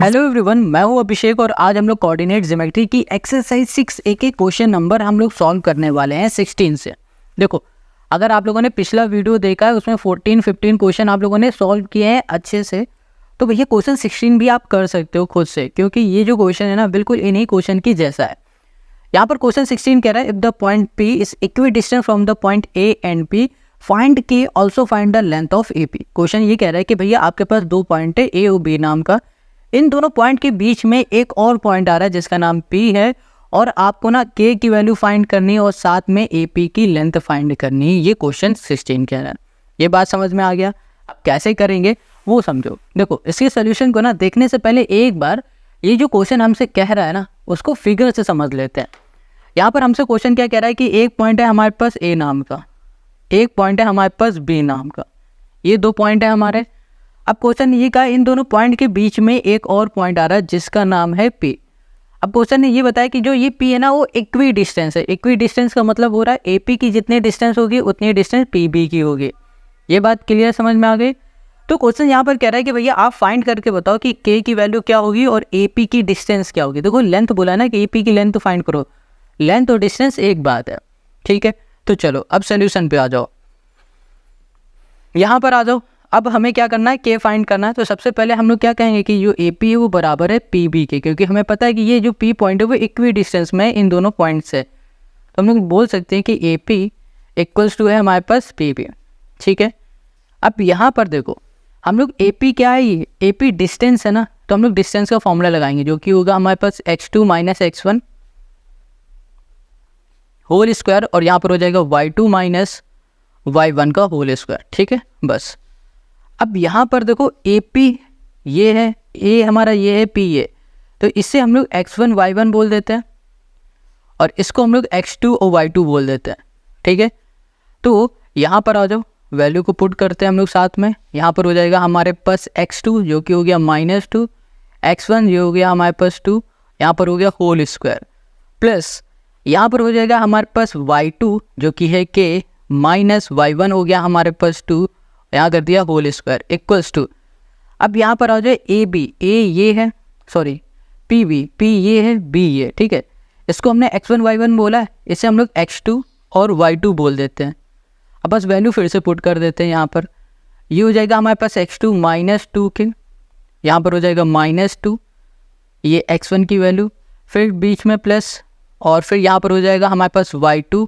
Hello everyone, मैं हूं अभिषेक और आज हम लोग कोऑर्डिनेट ज्योमेट्री की एक्सरसाइज 6A के क्वेश्चन नंबर हम लोग सॉल्व करने वाले हैं 16 से। देखो, अगर आप लोगों ने पिछला वीडियो देखा है उसमें 14-15 क्वेश्चन आप लोगों ने सॉल्व किए हैं अच्छे से, तो भैया क्वेश्चन 16 भी आप कर सकते हो खुद से, क्योंकि ये जो क्वेश्चन है ना बिल्कुल इन्हीं क्वेश्चन की जैसा है। यहाँ पर क्वेश्चन 16 कह रहा है, if the point P is equi distance from the point A and P, find K also find the length of AP। Question ये कह रहा है कि भैया आपके पास दो पॉइंट है A और B नाम का, इन दोनों पॉइंट के बीच में एक और पॉइंट आ रहा है जिसका नाम P है, और आपको ना K की वैल्यू फाइंड करनी है और साथ में AP की लेंथ फाइंड करनी है। ये क्वेश्चन 16 कह रहा है। ये बात समझ में आ गया? अब कैसे करेंगे वो समझो। देखो, इसके सोल्यूशन को ना देखने से पहले एक बार ये जो क्वेश्चन हमसे कह रहा है ना उसको फिगर से समझ लेते हैं। यहाँ पर हमसे क्वेश्चन क्या कह रहा है कि एक पॉइंट है हमारे पास A नाम का, एक पॉइंट है हमारे पास B नाम का, ये दो पॉइंट है हमारे। अब क्वेश्चन ये कहा इन दोनों पॉइंट के बीच में एक और पॉइंट आ रहा है जिसका नाम है P। अब क्वेश्चन ने ये बताया कि जो ये P है ना वो इक्वी डिस्टेंस है। इक्वी डिस्टेंस का मतलब हो रहा है AP की जितनी डिस्टेंस होगी उतनी डिस्टेंस PB की होगी। ये बात क्लियर समझ में आ गई? तो क्वेश्चन यहाँ पर कह रहा है कि भैया आप फाइंड करके बताओ कि K की वैल्यू क्या होगी और AP की डिस्टेंस क्या होगी। देखो, लेंथ बोला है ना कि AP की लेंथ तो फाइंड करो, लेंथ और डिस्टेंस एक बात है, ठीक है। तो चलो अब सोल्यूशन पे आ जाओ, यहाँ पर आ जाओ। अब हमें क्या करना है, K फाइंड करना है। तो सबसे पहले हम लोग क्या कहेंगे कि जो AP है वो बराबर है PB के, क्योंकि हमें पता है कि ये जो P पॉइंट है वो इक्वी डिस्टेंस में इन दोनों पॉइंट से। तो हम लोग बोल सकते हैं कि AP इक्वल्स टू है हमारे पास PB, ठीक है। अब यहाँ पर देखो, हम लोग AP क्या है, ये AP डिस्टेंस है ना, तो हम लोग डिस्टेंस का फॉर्मूला लगाएंगे जो कि होगा हमारे पास x2 minus x1 whole square, और यहाँ पर हो जाएगा y2 माइनस y1 का होल स्क्वायर, ठीक है। बस अब यहाँ पर देखो AP ये है, A हमारा ये है, P ये, तो इससे हम लोग x1 y1 बोल देते हैं और इसको हम लोग x2 और y2 बोल देते हैं, ठीक है। तो यहाँ पर आ जाओ, वैल्यू को पुट करते हैं हम लोग साथ में। यहाँ पर हो जाएगा हमारे पास x2 जो कि हो गया -2, x1 जो हो गया हमारे पास 2, यहाँ पर हो गया होल स्क्वायर, प्लस यहाँ पर हो जाएगा हमारे पास y2 जो कि है K माइनस y1 हो गया हमारे पास 2, यहाँ कर दिया होल स्क्वायर इक्वल्स टू। अब यहाँ पर आ जाए AB, A ये है, सॉरी PB, P ये है, B ये, ठीक है। इसको हमने x1 y1 बोला है, इसे हम लोग x2 और y2 बोल देते हैं। अब बस वैल्यू फिर से पुट कर देते हैं यहाँ पर। ये हो जाएगा हमारे पास x2 माइनस 2 के, यहाँ पर हो जाएगा -2, ये x1 की वैल्यू, फिर बीच में प्लस, और फिर यहाँ पर हो जाएगा हमारे पास y2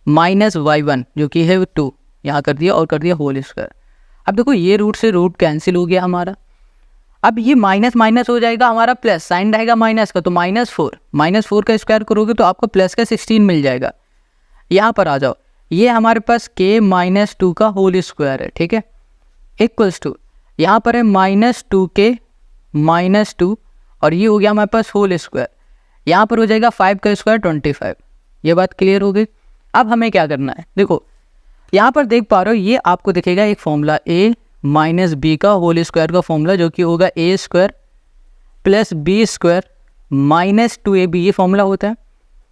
माइनस y1 जो कि है 2, यहाँ कर दिया और कर दिया होल स्क्वायर। अब देखो ये रूट से रूट कैंसिल हो गया हमारा। अब ये माइनस माइनस हो जाएगा हमारा प्लस, साइन रहेगा माइनस का, तो -4 का स्क्वायर करोगे तो आपको प्लस का 16 मिल जाएगा। यहाँ पर आ जाओ, ये हमारे पास K माइनस 2 का होल स्क्वायर है, ठीक है, इक्वल्स टू यहाँ पर है -2K माइनस 2, और ये हो गया हमारे पास होल स्क्वायर। यहाँ पर हो जाएगा 5 का स्क्वायर 25। ये बात क्लियर हो गई। अब हमें क्या करना है, देखो यहाँ पर देख पा रहे हो ये आपको दिखेगा एक फॉर्मूला A माइनस B का होल स्क्वायर का फॉर्मूला जो कि होगा A square plus B square minus 2AB, ये फॉर्मूला होता है।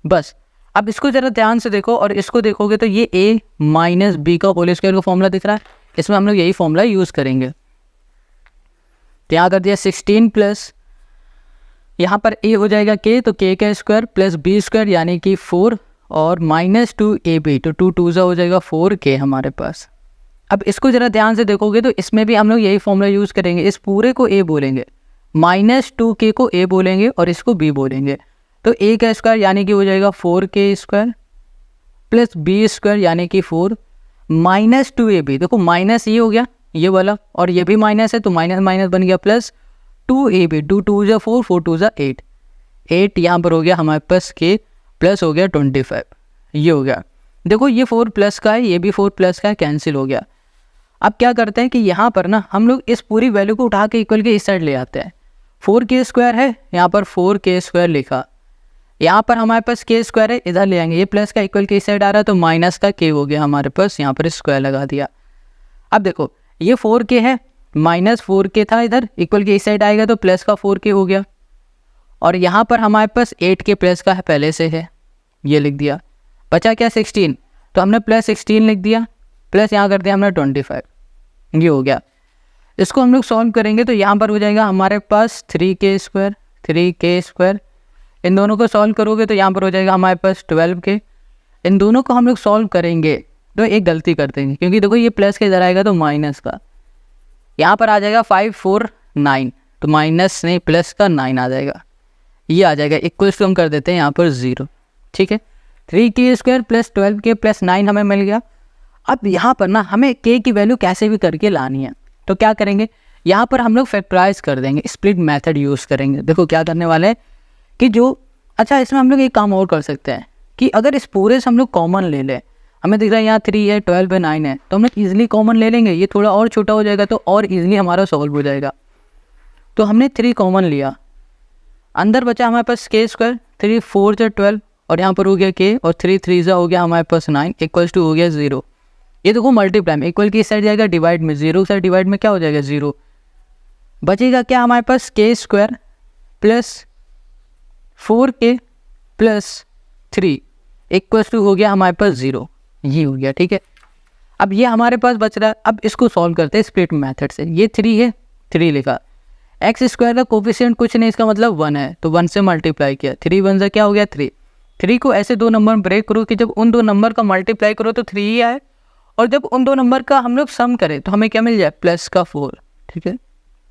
बस अब इसको ज़रा ध्यान से देखो और इसको देखोगे तो ये A माइनस B का होल स्क्वायर का फॉर्मूला दिख रहा है, इसमें हम लोग यही फॉर्मूला यूज़ करेंगे। तो यहाँ कर दिया 16 प्लस यहाँ पर A हो जाएगा K, तो K का स्क्वायर प्लस B स्क्वायर यानी कि 4, और -2AB, तो 2 2 हो जाएगा 4K हमारे पास। अब इसको ज़रा ध्यान से देखोगे तो इसमें भी हम लोग यही फॉर्मूला यूज़ करेंगे। इस पूरे को A बोलेंगे, -2K को A बोलेंगे और इसको B बोलेंगे। तो A का स्क्वायर यानी कि हो जाएगा 4K square plus B square यानी कि 4 -2AB, देखो माइनस ये हो गया ये वाला, और ये भी माइनस है तो माइनस माइनस बन गया प्लस 2AB, 2 2 जा 4, 4 2 जा 8, 8 यहाँ पर हो गया हमारे पास K प्लस हो गया 25, ये हो गया। देखो ये 4 प्लस का है, ये भी 4 प्लस का है, कैंसिल हो गया। अब क्या करते हैं कि यहाँ पर ना हम लोग इस पूरी वैल्यू को उठा के इक्वल के इस साइड ले आते हैं। 4K स्क्वायर है, यहाँ पर 4K स्क्वायर लिखा, यहाँ पर हमारे पास K स्क्वायर है, इधर ले आएंगे, ये प्लस का इक्वल के इस साइड आ रहा है तो माइनस का K हो गया हमारे पास, यहाँ पर स्क्वायर लगा दिया। अब देखो ये 4K है, -4K था इधर, इक्वल के इस साइड आएगा तो प्लस का 4K हो गया, और यहाँ पर हमारे पास 8K प्लस का है पहले से है, ये लिख दिया। बचा क्या 16, तो हमने प्लस 16 लिख दिया, प्लस यहाँ कर दिया हमने 25, ये हो गया। इसको हम लोग सॉल्व करेंगे तो यहाँ पर हो जाएगा हमारे पास 3k², इन दोनों को सॉल्व करोगे तो यहाँ पर हो जाएगा हमारे पास 12k। इन दोनों को हम लोग सॉल्व करेंगे तो एक गलती कर देंगे, क्योंकि देखो ये प्लस के इधर आएगा तो माइनस का, यहाँ पर आ जाएगा 549, तो माइनस नहीं प्लस का 9 आ जाएगा, ये आ जाएगा इक्वल टू हम कर देते हैं यहाँ पर 0। ठीक है, 3k² + 12k + 9 हमें मिल गया। अब यहाँ पर ना हमें k की वैल्यू कैसे भी करके लानी है, तो क्या करेंगे, यहाँ पर हम लोग फैक्टराइज कर देंगे, स्प्लिट मेथड यूज़ करेंगे। देखो क्या करने वाले हैं कि जो अच्छा इसमें हम लोग एक काम और कर सकते हैं कि अगर इस पूरे से हम लोग कॉमन ले लें, हमें दिख रहा है यहाँ 3 है, 12 है, 9 है, तो हम लोग ईजिली कॉमन ले लेंगे, ये थोड़ा और छोटा हो जाएगा तो और ईजिली हमारा सॉल्व हो जाएगा। तो हमने 3 कॉमन लिया, अंदर बचा हमारे पास k², 3 4 से 12 और यहाँ पर हो गया k और 3 3 हो गया हमारे पास 9 इक्वल्स टू हो गया 0। ये देखो मल्टीप्लाई में इक्वल की इस साइड जाएगा डिवाइड में, 0 से डिवाइड में क्या हो जाएगा 0, बचेगा क्या हमारे पास k² + 4k + 3 इक्वल्स टू हो गया हमारे पास 0, ये हो गया। ठीक है, अब ये हमारे पास बच रहा है, अब इसको सॉल्व करते हैं स्प्लिट मेथड से। ये 3 है, 3 लिखा, x² का कोफिशिएंट कुछ नहीं, इसका मतलब 1 है, तो 1 से मल्टीप्लाई किया, 3 1 से क्या हो गया 3। 3 को ऐसे दो नंबर में ब्रेक करो कि जब उन दो नंबर का मल्टीप्लाई करो तो 3 ही आए, और जब उन दो नंबर का हम लोग सम करें तो हमें क्या मिल जाए प्लस का 4। ठीक है,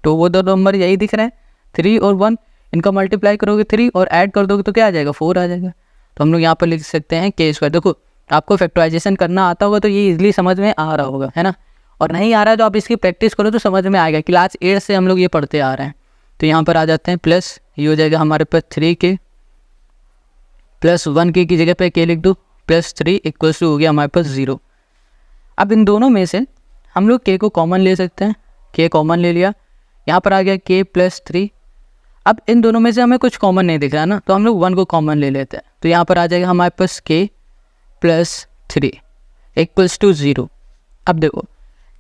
तो वो दो नंबर यही दिख रहे हैं 3 और 1, इनका मल्टीप्लाई करोगे 3 और ऐड कर दोगे तो क्या आ जाएगा 4 आ जाएगा। तो हम लोग यहाँ पर लिख सकते हैं k²। देखो आपको फैक्टराइजेशन करना आता होगा तो ये इजीली समझ में आ रहा होगा, है ना, और नहीं आ रहा है तो आप इसकी प्रैक्टिस करो तो समझ में आएगा। क्लास 8 से हम लोग ये पढ़ते आ रहे हैं। तो यहाँ पर आ जाते हैं प्लस, ये हो जाएगा हमारे पास 3k + 1k की जगह पे k लिख दो +3 इक्वल्स टू हो गया हमारे पास 0। अब इन दोनों में से हम लोग k को कॉमन ले सकते हैं, k कॉमन ले लिया, यहाँ पर आ गया k + 3। अब इन दोनों में से हमें कुछ कॉमन नहीं दिख रहा ना, तो हम लोग 1 को कॉमन ले लेते हैं, तो यहाँ पर आ जाएगा हमारे पास k + 3 इक्वल्स टू 0। अब देखो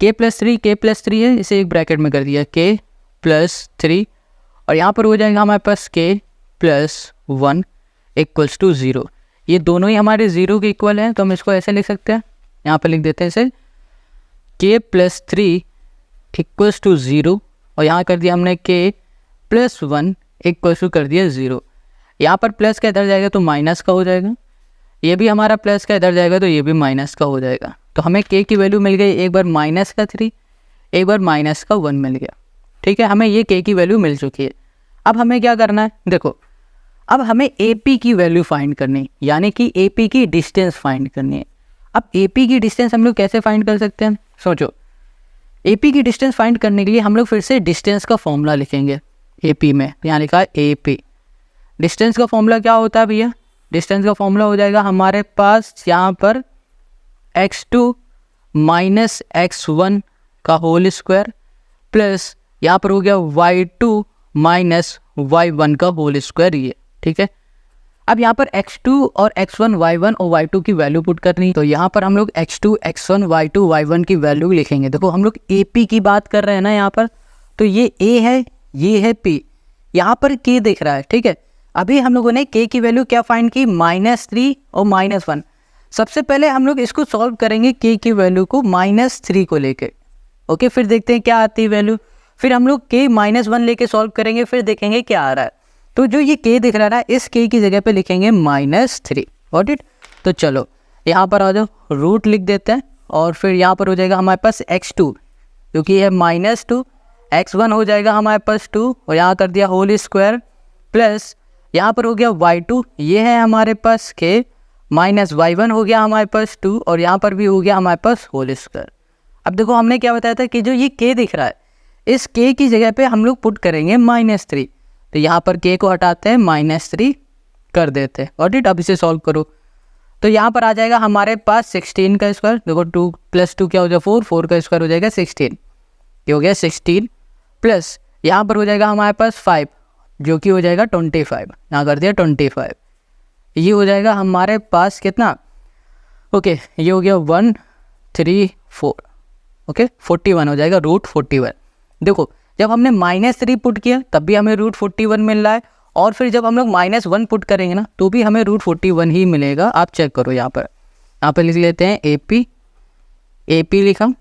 k + 3 है, इसे एक ब्रैकेट में कर दिया k + 3 और यहाँ पर हो जाएगा हमारे पास k + 1 इक्वल्स टू 0। ये दोनों ही हमारे 0 के इक्वल हैं, तो हम इसको ऐसे लिख सकते हैं, यहाँ पर लिख देते हैं इसे k + 3 इक्वल्स टू 0 और यहाँ कर दिया हमने k + 1 इक्वल्स टू कर दिया 0। यहाँ पर प्लस का इधर जाएगा तो माइनस का हो जाएगा, ये भी हमारा प्लस का इधर जाएगा तो ये भी माइनस का हो जाएगा। तो हमें k की वैल्यू मिल गई, एक बार -3 एक बार -1 मिल गया। ठीक है, हमें ये k की वैल्यू मिल चुकी है। अब हमें क्या करना है, देखो अब हमें AP की वैल्यू फाइंड करनी है, यानी कि AP की डिस्टेंस फाइंड करनी है। अब AP की डिस्टेंस हम लोग कैसे फाइंड कर सकते हैं, सोचो। AP की डिस्टेंस फाइंड करने के लिए हम लोग फिर से डिस्टेंस का फॉर्मूला लिखेंगे AP में, यहाँ लिखा है AP। डिस्टेंस का फॉर्मूला क्या होता है भैया, डिस्टेंस का फॉर्मूला हो जाएगा हमारे पास यहाँ पर x2 - x1 का होल स्क्वायर प्लस यहाँ पर हो गया y2 - y1 का होल स्क्वायर, ये ठीक है। अब यहाँ पर x2 और x1 y1 और y2 की वैल्यू पुट करनी, तो यहाँ पर हम लोग x2 x1 y2 y1 की वैल्यू लिखेंगे। देखो हम लोग AP की बात कर रहे हैं ना यहाँ पर, तो ये A है, ये है P, यहाँ पर K दिख रहा है। ठीक है, अभी हम लोगों ने K की वैल्यू क्या फाइंड की, -3 और -1। सबसे पहले हम लोग इसको सॉल्व करेंगे K की वैल्यू को -3 को लेके, ओके, फिर देखते हैं क्या आती है वैल्यू। फिर हम लोग K -1 लेके सॉल्व करेंगे, फिर देखेंगे क्या आ रहा है। तो जो ये K दिख रहा है इस K की जगह पे लिखेंगे -3, गॉट इट। तो चलो यहाँ पर आ जाओ, रूट लिख देते हैं और फिर यहाँ पर हो जाएगा हमारे पास x2 क्योंकि ये -2, x1 हो जाएगा हमारे पास 2 और यहाँ कर दिया होल स्क्वायर प्लस यहाँ पर हो गया y2, ये है हमारे पास k -y1 हो गया हमारे पास 2 और यहाँ पर भी हो गया हमारे पास होल स्क्वायर। अब देखो हमने क्या बताया था कि जो ये k दिख रहा है इस k की जगह पे हम लोग पुट करेंगे -3, तो यहाँ पर k को हटाते हैं -3 कर देते हैं, और अब इसे सॉल्व करो तो यहाँ पर आ जाएगा हमारे पास 16 का स्क्वायर। देखो 2 + 2 क्या हो जाएगा 4, 4 का स्क्वायर हो जाएगा 16, ये हो गया 16 प्लस यहाँ पर हो जाएगा हमारे पास 5 जो कि हो जाएगा 25, यहाँ कर दिया 25, ये हो जाएगा हमारे पास कितना, ओके ये हो गया 134, ओके 41 हो जाएगा √41। देखो जब हमने -3 पुट किया तब भी हमें √41 मिल रहा है, और फिर जब हम लोग -1 पुट करेंगे ना तो भी हमें √41 ही मिलेगा। आप चेक करो यहाँ पर लिख लेते हैं AP लिखा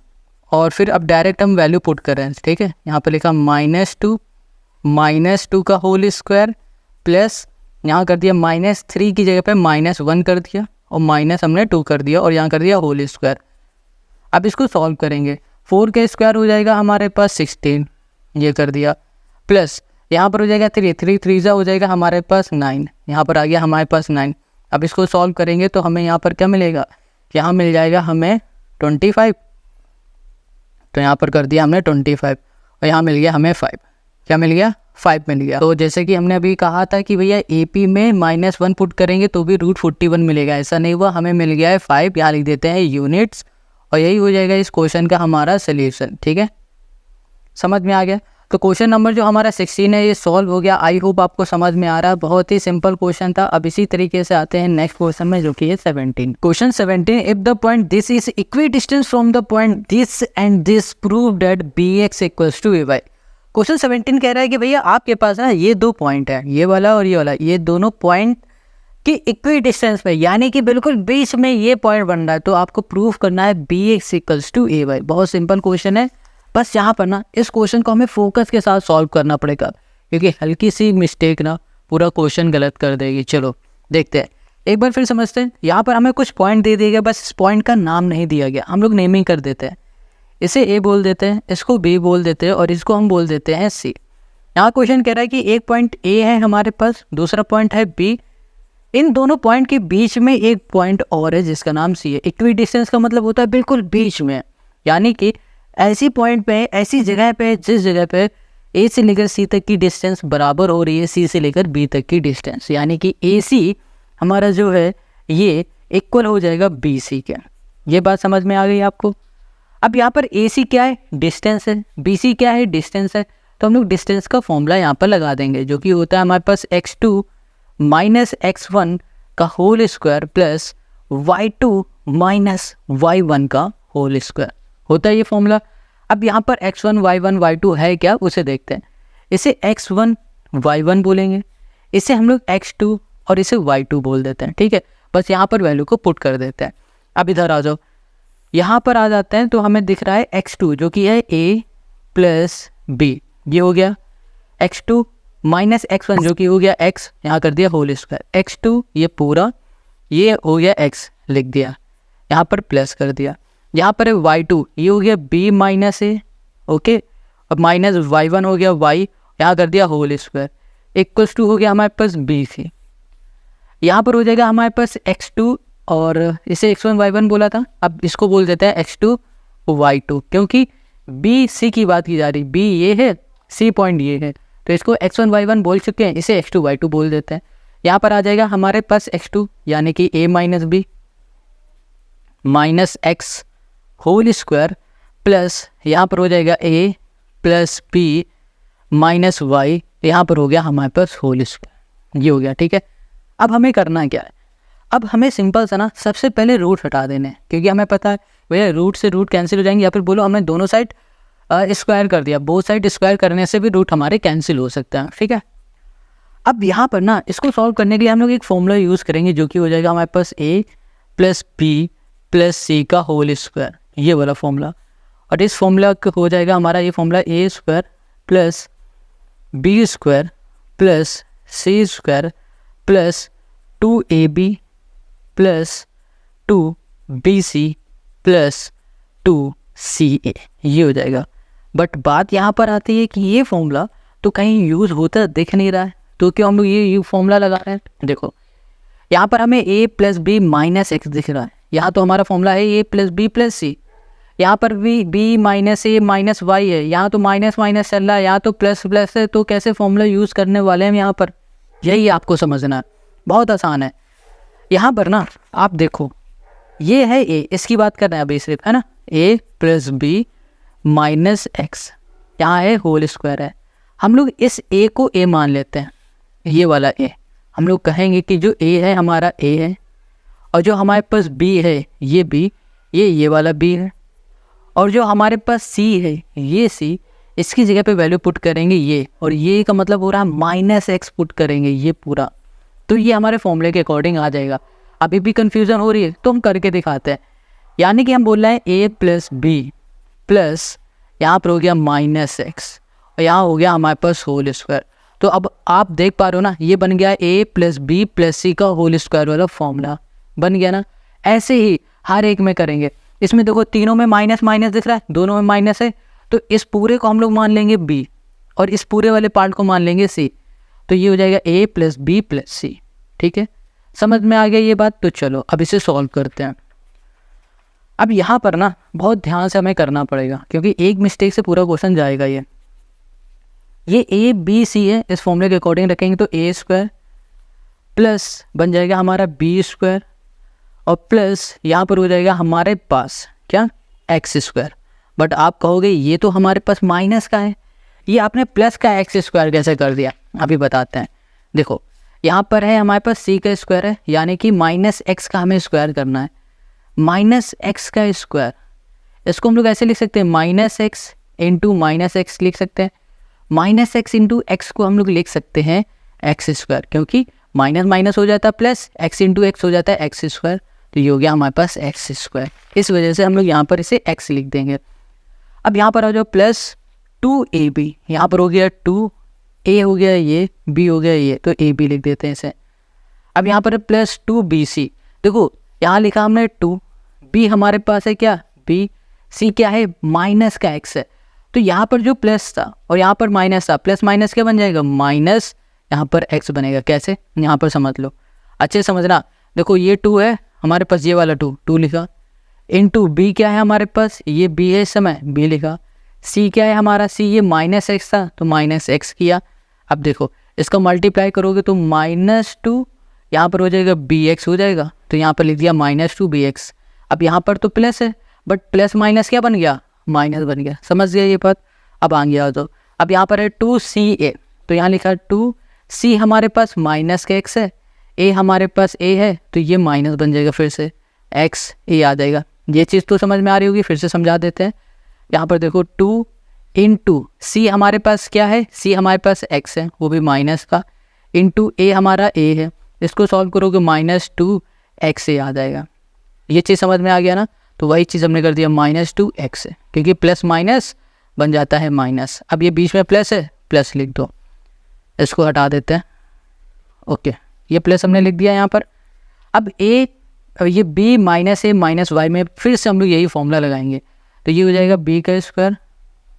और फिर अब डायरेक्ट हम वैल्यू पुट कर रहे हैं, ठीक है। यहाँ पर लिखा -2 का होल स्क्वायर प्लस यहाँ कर दिया -3 की जगह पे -1 कर दिया और माइनस हमने 2 कर दिया और यहाँ कर दिया होल स्क्वायर। अब इसको सॉल्व करेंगे, 4 का स्क्वायर हो जाएगा हमारे पास 16, ये कर दिया, प्लस यहाँ पर हो जाएगा 3 3 हो जाएगा हमारे पास 9, यहाँ पर आ गया हमारे पास 9। अब इसको सॉल्व करेंगे तो हमें यहाँ पर क्या मिलेगा, यहाँ मिल जाएगा हमें 25, तो यहाँ पर कर दिया हमने 25 और यहाँ मिल गया हमें 5, क्या मिल गया 5 मिल गया। तो जैसे कि हमने अभी कहा था कि भैया AP में -1 पुट करेंगे तो भी √41 मिलेगा, ऐसा नहीं हुआ, हमें मिल गया है 5, यहाँ लिख देते हैं यूनिट्स और यही हो जाएगा इस क्वेश्चन का हमारा सोल्यूशन, ठीक है, समझ में आ गया। तो क्वेश्चन नंबर जो हमारा 16 है ये सॉल्व हो गया। आई होप आपको समझ में आ रहा है, बहुत ही सिंपल क्वेश्चन था। अब इसी तरीके से आते हैं नेक्स्ट क्वेश्चन में जो कि है 17। Question 17, if the point this is equi distance from the point this and this prove that BX = AY। Question 17 कह रहा है कि भैया आपके पास ना ये दो पॉइंट है, ये वाला और ये वाला, ये दोनों पॉइंट की इक्वी डिस्टेंस में, यानी कि बिल्कुल बीच में ये पॉइंट बन रहा है, तो आपको प्रूफ करना है BX = AY। बहुत सिंपल क्वेश्चन है, बस यहाँ पर ना इस क्वेश्चन को हमें फोकस के साथ सॉल्व करना पड़ेगा, क्योंकि हल्की सी मिस्टेक ना पूरा क्वेश्चन गलत कर देगी। चलो देखते हैं, एक बार फिर समझते हैं। यहाँ पर हमें कुछ पॉइंट दे दिया गया, बस इस पॉइंट का नाम नहीं दिया गया, हम लोग नेमिंग कर देते हैं, इसे A बोल देते हैं, इसको B बोल देते हैं और इसको हम बोल देते हैं C। यहाँ क्वेश्चन कह रहा है कि एक पॉइंट A है हमारे पास, दूसरा पॉइंट है B, इन दोनों पॉइंट के बीच में एक पॉइंट और है जिसका नाम C है। इक्वी डिस्टेंस का मतलब होता है बिल्कुल बीच में, यानी कि ऐसी पॉइंट पे, ऐसी जगह पे जिस जगह पे A से लेकर C तक की डिस्टेंस बराबर हो रही है C से लेकर B तक की डिस्टेंस, यानी कि AC हमारा जो है ये इक्वल हो जाएगा BC के। ये बात समझ में आ गई आपको। अब यहाँ पर AC क्या है, डिस्टेंस है, BC क्या है, डिस्टेंस है, तो हम लोग डिस्टेंस का फॉर्मूला यहाँ पर लगा देंगे, जो कि होता है हमारे पास x2 - x1 का whole square plus y2 - y1 का होल स्क्वायर, होता है ये फॉर्मूला। अब यहाँ पर x1 y1 y2 है क्या, उसे देखते हैं। इसे x1 y1 बोलेंगे, इसे हम लोग x2 और इसे y2 बोल देते हैं, ठीक है। बस यहाँ पर वैल्यू को पुट कर देते हैं। अब इधर आ जाओ, यहाँ पर आ जाते हैं तो हमें दिख रहा है x2 जो कि है A + B, ये हो गया, x2 - x1 जो कि हो गया x, यहाँ कर दिया होल स्क्वायर, x2 ये पूरा, ये हो गया x, लिख दिया, यहाँ पर प्लस कर दिया। यहाँ पर है y2, ये हो गया B - A, ओके, अब -y1 हो गया y, यहाँ कर दिया होल स्क्वायर, = हो गया हमारे पास BC। यहाँ पर हो जाएगा हमारे पास x2 और इसे x1 y1 बोला था, अब इसको बोल देते हैं x2 y2, क्योंकि BC की बात की जा रही, B ये है, C पॉइंट ये है, तो इसको x1 y1 बोल चुके हैं, इसे x2 y2 बोल देते हैं। यहाँ पर आ जाएगा हमारे पास x2 यानी कि A - B -x whole square plus यहाँ पर हो जाएगा A + B -y, यहाँ पर हो गया हमारे पास होल स्क्वायर, ये हो गया, ठीक है। अब हमें करना क्या है, अब हमें सिंपल सा ना सबसे पहले रूट हटा देने हैं, क्योंकि हमें पता है भैया रूट से रूट कैंसिल हो जाएंगे, या फिर बोलो हमने दोनों साइड स्क्वायर कर दिया, बोथ साइड स्क्वायर करने से भी रूट हमारे कैंसिल हो सकते हैं, ठीक है। अब यहाँ पर ना इसको सॉल्व करने के लिए हम लोग एक फॉर्मूला यूज़ करेंगे, जो कि हो जाएगा हमारे पास A + B + C का होल स्क्वायर, ये वाला फॉर्मूला। और इस फॉर्मूला हो जाएगा हमारा ये formula A² + B² + C² + 2AB + 2BC + 2CA, ये हो जाएगा। बट बात यहाँ पर आती है कि ये फॉर्मूला तो कहीं यूज़ होता दिख नहीं रहा है, तो क्यों हम लोग ये फॉर्मूला लगा रहे हैं। देखो यहाँ पर हमें A + B - x दिख रहा है, यहाँ तो हमारा फॉर्मूला है A + B + C, यहाँ पर भी B - A - y है, यहाँ तो माइनस माइनस चल रहा है, यहाँ तो प्लस प्लस है, तो कैसे फॉर्मूला यूज़ करने वाले हैं यहाँ पर, यही आपको समझना है, बहुत आसान है। यहाँ पर ना आप देखो ये है A, इसकी बात कर रहे हैं अभी सिर्फ, है ना, A + B - x, यहाँ है होल स्क्वायर है, हम लोग इस A को A मान लेते हैं, ये वाला A, हम लोग कहेंगे कि जो A है हमारा A है, और जो हमारे पास B है ये B, ये वाला B है, और जो हमारे पास C है ये C, इसकी जगह पे वैल्यू पुट करेंगे ये, और ये का मतलब हो रहा है -x पुट करेंगे ये पूरा, तो ये हमारे फॉर्मूले के अकॉर्डिंग आ जाएगा। अभी भी कन्फ्यूज़न हो रही है तो हम करके दिखाते हैं, यानी कि हम बोल रहे हैं A + B प्लस यहाँ पर हो गया माइनस एक्स और यहाँ हो गया हमारे पास होल स्क्वायर। तो अब आप देख पा रहे हो ना, ये बन गया a प्लस बी प्लस सी का होल स्क्वायर वाला फॉर्मूला बन गया ना। ऐसे ही हर एक में करेंगे। इसमें देखो तीनों में माइनस माइनस दिख रहा है, दोनों में माइनस है, तो इस पूरे को हम लोग मान लेंगे b और इस पूरे वाले पार्ट को मान लेंगे c। तो ये हो जाएगा a प्लस बी प्लस सी। ठीक है, समझ में आ गया ये बात। तो चलो अब इसे सॉल्व करते हैं। अब यहाँ पर ना बहुत ध्यान से हमें करना पड़ेगा, क्योंकि एक मिस्टेक से पूरा क्वेश्चन जाएगा। ये a b c है, इस फॉर्मूले के अकॉर्डिंग रखेंगे तो a स्क्वायर प्लस बन जाएगा हमारा b स्क्वायर और प्लस यहाँ पर हो जाएगा हमारे पास क्या x स्क्वायर। बट आप कहोगे ये तो हमारे पास माइनस का है, ये आपने प्लस का x स्क्वायर कैसे कर दिया, अभी बताते हैं। देखो यहाँ पर है हमारे पास c का स्क्वायर है, यानी कि माइनस एक्स का हमें स्क्वायर करना है। माइनस एक्स का स्क्वायर, इसको हम लोग ऐसे लिख सकते हैं minus x into minus x लिख सकते हैं। माइनस एक्स इंटू एक्स को हम लोग लिख सकते हैं एक्स स्क्वायर, क्योंकि माइनस माइनस हो जाता है प्लस, एक्स इंटू एक्स हो जाता है एक्स स्क्वायर। तो ये हो गया हमारे पास एक्स स्क्वायर। इस वजह से हम लोग यहाँ पर इसे एक्स लिख देंगे। अब यहाँ पर आ जाओ प्लस 2ab, यहाँ पर हो गया 2a हो गया ये, b हो गया ये, तो ab लिख देते हैं इसे। अब यहाँ पर प्लस 2bc, देखो यहाँ लिखा हमने 2, b हमारे पास है क्या b, c क्या है माइनस का x है। तो यहाँ पर जो प्लस था और यहाँ पर माइनस था, प्लस माइनस क्या बन जाएगा माइनस, यहाँ पर x बनेगा। कैसे, यहाँ पर समझ लो, अच्छे समझना। देखो ये 2 है हमारे पास, ये वाला 2 लिखा, इंटू b क्या है हमारे पास, ये b है इस समय, b लिखा। c क्या है हमारा, c ये माइनस एक्स था तो माइनस एक्स किया। अब देखो इसका मल्टीप्लाई करोगे तो -2 यहाँ पर हो जाएगा bx हो जाएगा, तो यहाँ पर लिख दिया -2bx। अब यहाँ पर तो प्लस है, बट प्लस माइनस क्या बन गया माइनस बन गया। समझ गया ये बात। अब आ गया तो अब यहाँ पर है 2ca, तो यहाँ लिखा 2c हमारे पास माइनस का x है, a हमारे पास a है, तो ये माइनस बन जाएगा, फिर से x a आ जाएगा। ये चीज़ तो समझ में आ रही होगी, फिर से समझा देते हैं। यहाँ पर देखो 2 इंटू c हमारे पास क्या है, c हमारे पास x है वो भी माइनस का, इंटू a हमारा a है, इसको सॉल्व करोगे -2xa आ जाएगा। ये चीज़ समझ में आ गया ना। तो वही चीज़ हमने कर दिया -2x है, क्योंकि प्लस माइनस बन जाता है माइनस। अब ये बीच में प्लस है, प्लस लिख दो, इसको हटा देते हैं। ओके, ये प्लस हमने लिख दिया यहाँ पर। अब a ये b minus a minus Y में फिर से हम लोग यही फॉर्मूला लगाएंगे, तो ये हो जाएगा b का स्क्वायर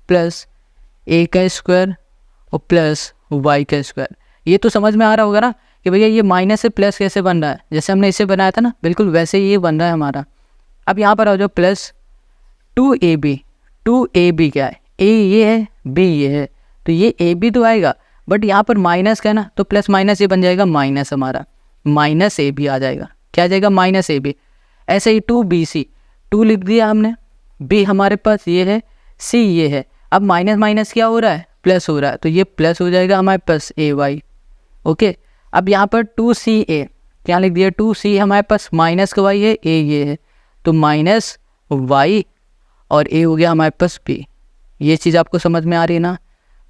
प्लस a का स्क्वायर और प्लस y का स्क्वायर। ये तो समझ में आ रहा होगा ना कि भैया ये माइनस से प्लस कैसे बन रहा है, जैसे हमने इसे बनाया था ना, बिल्कुल वैसे ही ये बन रहा है हमारा। अब यहाँ पर आ जाओ प्लस 2ab क्या है, a ये है b ये है, तो ये ab तो आएगा, बट यहाँ पर माइनस का है ना, तो प्लस माइनस ये बन जाएगा माइनस, हमारा माइनस ab आ जाएगा। क्या आ जाएगा माइनस ab। ऐसे ही 2bc, 2 लिख दिया हमने, b हमारे पास ये है, c ये है। अब माइनस माइनस क्या हो रहा है प्लस हो रहा है, तो ये प्लस हो जाएगा हमारे पास ay। ओके, अब यहाँ पर 2ca क्या लिख दिया, 2c हमारे पास माइनस का y है, a ये है, तो माइनस y और a हो गया हमारे पास b। ये चीज़ आपको समझ में आ रही है ना,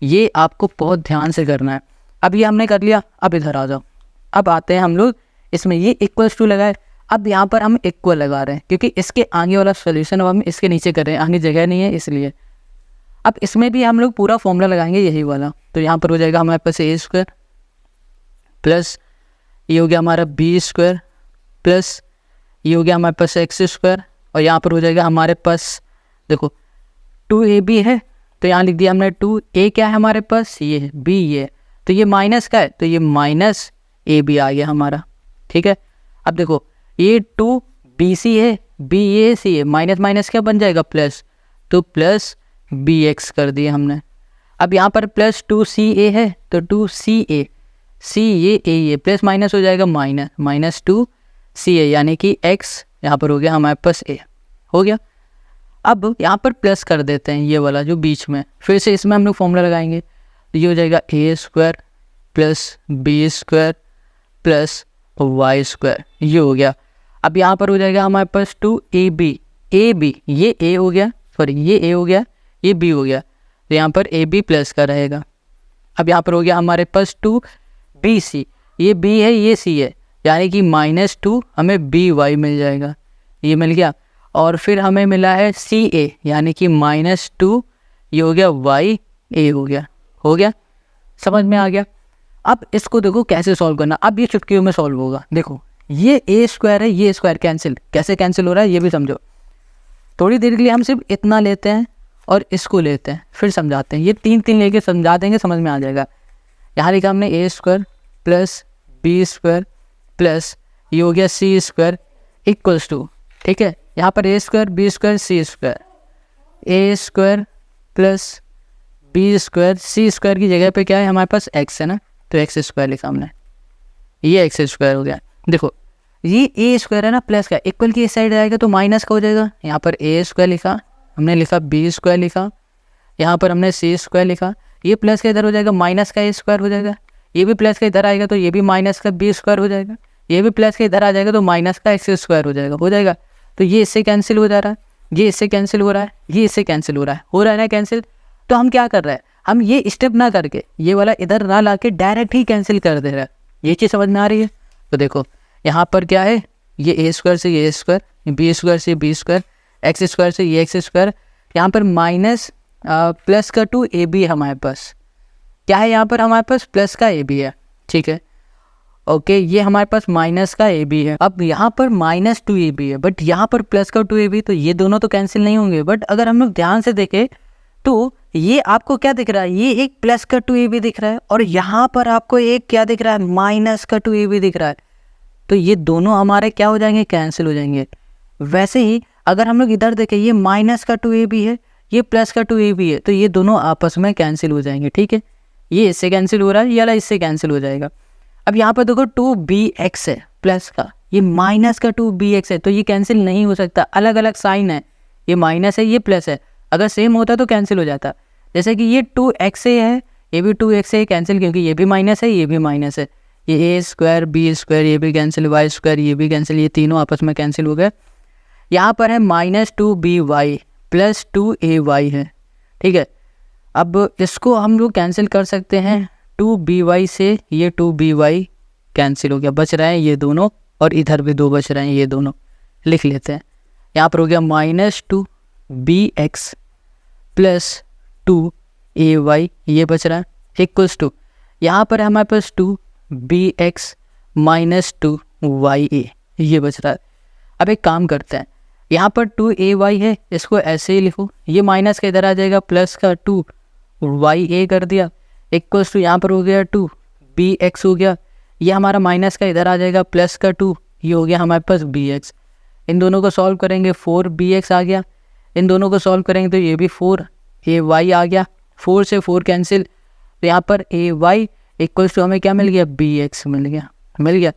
ये आपको बहुत ध्यान से करना है। अब ये हमने कर लिया, अब इधर आ जाओ। अब आते हैं हम लोग इसमें, ये इक्वल्स टू लगाए, अब यहाँ पर हम इक्वल लगा रहे हैं, क्योंकि इसके आगे वाला सोल्यूशन अब हम इसके नीचे कर रहे हैं, आगे जगह नहीं है इसलिए। अब इसमें भी हम लोग पूरा फॉर्मूला लगाएंगे यही वाला, तो यहाँ पर हो जाएगा हमारे पास a स्क्वायर प्लस ये हो गया हमारा b स्क्वायर प्लस ये हो गया हमारे पास x स्क्वायर, और यहाँ पर हो जाएगा हमारे पास देखो 2ab है, तो यहाँ लिख दिया हमने 2a क्या है हमारे पास, ये है, b ये है, तो ये माइनस का है, तो ये माइनस ab आ गया हमारा। ठीक है, अब देखो ये 2bc है, b ये c है, माइनस माइनस क्या बन जाएगा प्लस, तो प्लस bx कर दिया हमने। अब यहाँ पर प्लस 2ca है, तो 2ca, c ये a ये, प्लस माइनस हो जाएगा माइनस, -2ca, यानी कि x यहाँ पर हो गया हमारे पास a हो गया। अब यहाँ पर प्लस कर देते हैं ये वाला जो बीच में, फिर से इसमें हम लोग फॉर्मूला लगाएंगे, तो ये हो जाएगा a square plus b square plus y square, ये हो गया। अब यहाँ पर हो जाएगा हमारे पास 2ab, ये a हो गया, सॉरी ये a हो गया, ये b हो गया, तो यहाँ पर ab प्लस का रहेगा। अब यहाँ पर हो गया हमारे पास 2bc, ये b है ये c है, यानी कि -2 हमें by मिल जाएगा, ये मिल गया। और फिर हमें मिला है CA यानी कि -2, ये हो गया YA हो गया, समझ में आ गया। अब इसको देखो कैसे सॉल्व करना, अब ये चुटकियों में सॉल्व होगा। देखो ये A² है, ये स्क्वायर कैंसिल, कैसे कैंसिल हो रहा है ये भी समझो। थोड़ी देर के लिए हम सिर्फ इतना लेते हैं और इसको लेते हैं, फिर समझाते हैं। ये 3 लेके समझा देंगे, समझ में आ जाएगा। यहाँ लिखा हमने A² प्लस B² प्लस ये हो गया C² इक्वल्स टू, ठीक है, यहाँ पर A² B² C² A² plus B² C² की जगह पे क्या है हमारे पास x है ना, तो x² लिखा हमने, ये x² हो गया। देखो ये A² है ना, प्लस का इक्वल की इस साइड आएगा तो माइनस का हो जाएगा। यहाँ पर A² लिखा हमने, लिखा B² लिखा, यहाँ पर हमने C² लिखा, ये प्लस का इधर हो जाएगा माइनस का A² हो जाएगा, ये भी प्लस का इधर आएगा तो ये भी माइनस का B² हो जाएगा, ये भी प्लस का इधर आ जाएगा तो माइनस का x² हो जाएगा। तो ये इससे कैंसिल हो जा रहा है, ये इससे कैंसिल हो रहा है, ये इससे कैंसिल हो रहा है ना कैंसिल। तो हम क्या कर रहे हैं, हम ये स्टेप ना करके ये वाला इधर ना ला के डायरेक्ट ही कैंसिल कर दे रहा है। ये चीज़ समझ में आ रही है। तो देखो यहाँ पर क्या है, ये A² से ये A², B² से B², x² से ये x², यहाँ पर माइनस प्लस का 2AB हमारे पास क्या है, यहाँ पर हमारे पास प्लस का AB है, ठीक है, ओके। ये हमारे पास माइनस का AB है, अब यहाँ पर -2AB है, बट यहाँ पर प्लस का 2AB, तो ये दोनों तो कैंसिल नहीं होंगे। बट अगर हम लोग ध्यान से देखें तो ये आपको क्या दिख रहा है, ये एक प्लस का 2AB दिख रहा है और यहाँ पर आपको एक क्या दिख रहा है, माइनस का 2AB दिख रहा है। तो ये दोनों हमारे क्या हो जाएंगे, कैंसिल हो जाएंगे। वैसे ही अगर हम लोग इधर देखें, ये माइनस का 2AB है, ये प्लस का 2AB है, तो ये दोनों आपस में कैंसिल हो जाएंगे, ठीक है। ये इससे कैंसिल हो रहा है, ये वाला इससे कैंसिल हो जाएगा। अब यहाँ पर देखो 2BX है प्लस का, ये माइनस का 2BX है, तो ये कैंसिल नहीं हो सकता, अलग अलग साइन है, ये माइनस है ये प्लस है, अगर सेम होता तो कैंसिल हो जाता। जैसे कि ये 2XA है, ये भी 2XA कैंसिल, क्योंकि ये भी माइनस है ये भी माइनस है, ये A² B² ये भी कैंसिल, Y² ये भी कैंसिल, ये तीनों आपस में कैंसिल हो गए। यहाँ पर है -2BY प्लस 2AY है, ठीक है। अब इसको हम लोग कैंसिल कर सकते हैं, 2BY से ये 2BY कैंसिल हो गया, बच रहे हैं ये दोनों, और इधर भी 2 बच रहे हैं, ये दोनों लिख लेते हैं। यहाँ पर हो गया -2BX प्लस 2AY, ये बच रहा है इक्वल्स टू, यहाँ पर हमारे पास 2BX माइनस 2YA, ये बच रहा है। अब एक काम करते हैं, यहाँ पर 2AY है, इसको ऐसे ही लिखो, ये माइनस का इधर आ जाएगा, प्लस का 2YA कर दिया इक्वल्स टू, यहाँ पर हो गया 2BX हो गया, ये हमारा माइनस का इधर आ जाएगा, प्लस का 2, ये हो गया हमारे पास BX। इन दोनों को सॉल्व करेंगे, 4BX आ गया, इन दोनों को सॉल्व करेंगे तो ये भी 4AY आ गया, 4 से 4 कैंसिल, तो यहाँ पर AY इक्वल्स टू हमें क्या मिल गया, BX मिल गया।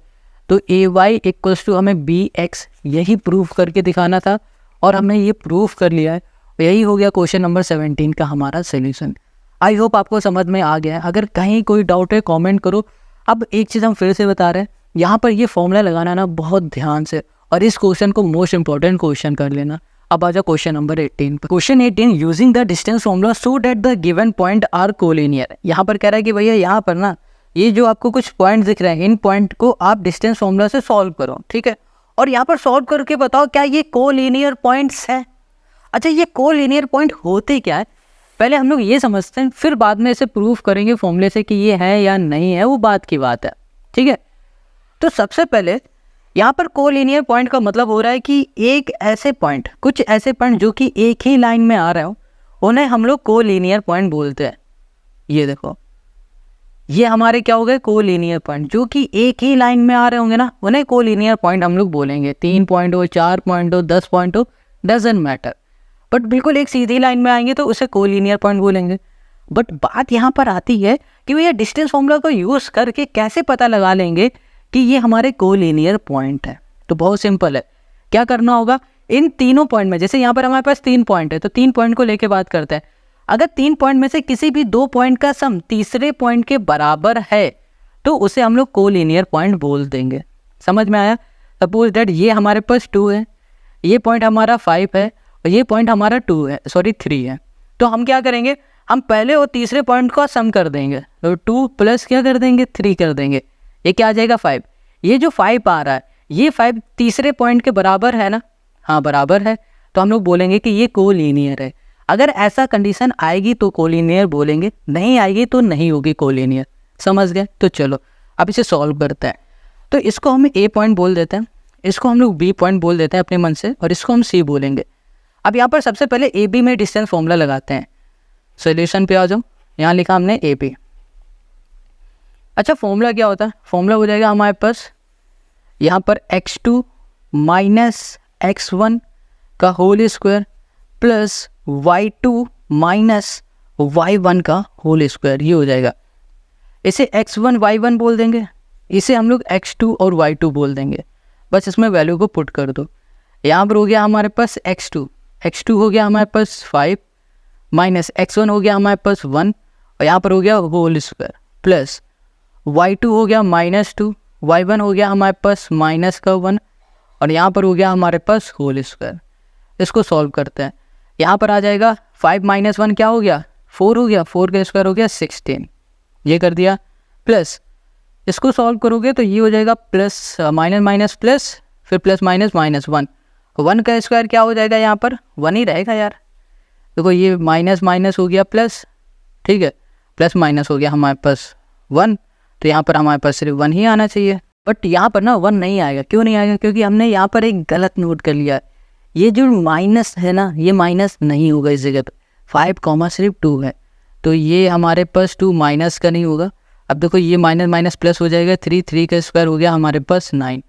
तो AY इक्वल्स टू हमें BX, यही प्रूफ करके दिखाना था और हमने ये प्रूफ कर लिया है। यही हो गया क्वेश्चन नंबर 17 का हमारा सोल्यूशन। आई होप आपको समझ में आ गया है। अगर कहीं कोई डाउट है कमेंट करो। अब एक चीज़ हम फिर से बता रहे हैं, यहाँ पर ये फॉर्मूला लगाना ना बहुत ध्यान से, और इस क्वेश्चन को मोस्ट इंपॉर्टेंट क्वेश्चन कर लेना। अब आ जाओ क्वेश्चन नंबर 18 पर। Question 18, using the distance formula so that the given point are collinear. यहाँ पर कह रहा है कि भैया यहाँ पर ना ये जो आपको कुछ पॉइंट दिख रहे हैं, इन पॉइंट को आप डिस्टेंस फॉर्मूला से सॉल्व करो, ठीक है। और यहाँ पर सॉल्व करके बताओ क्या ये कोलिनियर पॉइंट्स है। अच्छा, ये कोलिनियर पॉइंट होते क्या है, पहले हम लोग ये समझते हैं, फिर बाद में इसे प्रूफ करेंगे फॉर्मूले से कि ये है या नहीं है, वो बात की बात है, ठीक है। तो सबसे पहले यहाँ पर कोलिनियर पॉइंट का मतलब हो रहा है कि एक ऐसे पॉइंट, कुछ ऐसे पॉइंट जो कि एक ही लाइन में आ रहे हो, उन्हें हम लोग कोलिनियर पॉइंट बोलते हैं। ये देखो, ये हमारे क्या हो गए, कोलिनियर पॉइंट, जो कि एक ही लाइन में आ रहे होंगे ना, उन्हें कोलिनियर पॉइंट हम लोग बोलेंगे। 3 पॉइंट हो, 4 पॉइंट हो, 10 पॉइंट हो, डजंट मैटर, बट बिल्कुल एक सीधी लाइन में आएंगे तो उसे कोलिनियर पॉइंट बोलेंगे। बट बात यहाँ पर आती है कि भैया डिस्टेंस फॉर्मूला को यूज़ करके कैसे पता लगा लेंगे कि ये हमारे कोलिनियर पॉइंट है। तो बहुत सिंपल है, क्या करना होगा, इन तीनों पॉइंट में, जैसे यहाँ पर हमारे पास 3 पॉइंट है, तो 3 पॉइंट को लेके बात करते हैं। अगर 3 पॉइंट में से किसी भी 2 पॉइंट का सम तीसरे पॉइंट के बराबर है तो उसे हम लोग कोलिनियर पॉइंट बोल देंगे। समझ में आया। सपोज दैट ये हमारे पास 2 है, ये पॉइंट हमारा 5 है और ये पॉइंट हमारा 3 है। तो हम क्या करेंगे, हम पहले और तीसरे पॉइंट का सम कर देंगे, तो 2 प्लस क्या कर देंगे, 3 कर देंगे, ये क्या आ जाएगा 5। ये जो 5 आ रहा है, ये 5 तीसरे पॉइंट के बराबर है ना, हाँ बराबर है, तो हम लोग बोलेंगे कि ये कोलिनियर है। अगर ऐसा कंडीशन आएगी तो कोलिनियर बोलेंगे, नहीं आएगी तो नहीं होगी कोलिनियर। समझ गए? तो चलो अब इसे सॉल्व करते हैं। तो इसको हम ए पॉइंट बोल देते हैं, इसको हम लोग बी पॉइंट बोल देते हैं अपने मन से, और इसको हम सी बोलेंगे। अब यहाँ पर सबसे पहले ए बी में डिस्टेंस फॉर्मूला लगाते हैं। सोल्यूशन पे आ जाओ, यहाँ लिखा हमने ए बी। अच्छा फॉर्मूला क्या होता है? फॉर्मूला हो जाएगा हमारे पास यहाँ पर x2 माइनस x1 का whole square plus y2 minus y1 का होल स्क्वायर, ये हो जाएगा। इसे x1 y1 बोल देंगे, इसे हम लोग x2 और y2 बोल देंगे। बस इसमें वैल्यू को पुट कर दो। यहाँ पर हो गया हमारे पास x2 हो गया हमारे पास 5 माइनस x1 हो गया हमारे पास 1, और यहाँ पर हो गया होल स्क्वायर प्लस y2 हो गया -2, y1 हो गया हमारे पास -1, और यहाँ पर हो गया हमारे पास होल स्क्वायर। इसको सॉल्व करते हैं। यहाँ पर आ जाएगा 5 - 1 क्या हो गया? 4 हो गया, 4 का स्क्वायर हो गया 16, ये कर दिया। प्लस इसको सॉल्व करोगे तो ये हो जाएगा प्लस माइनस माइनस प्लस, फिर प्लस माइनस -1, 1 का स्क्वायर क्या हो जाएगा? यहाँ पर 1 ही रहेगा यार। देखो ये माइनस माइनस हो गया प्लस, ठीक है, प्लस माइनस हो गया हमारे पास 1, तो यहाँ पर हमारे पास सिर्फ 1 ही आना चाहिए। बट यहाँ पर ना 1 नहीं आएगा। क्यों नहीं आएगा? क्योंकि हमने यहाँ पर एक गलत नोट कर लिया। ये जो माइनस है ना, ये माइनस नहीं होगा इस जगह पे। 5 सिर्फ 2 है, तो ये हमारे पास 2 माइनस का नहीं होगा। अब देखो ये माइनस माइनस प्लस हो जाएगा, 3 का स्क्वायर हो गया हमारे पास 9,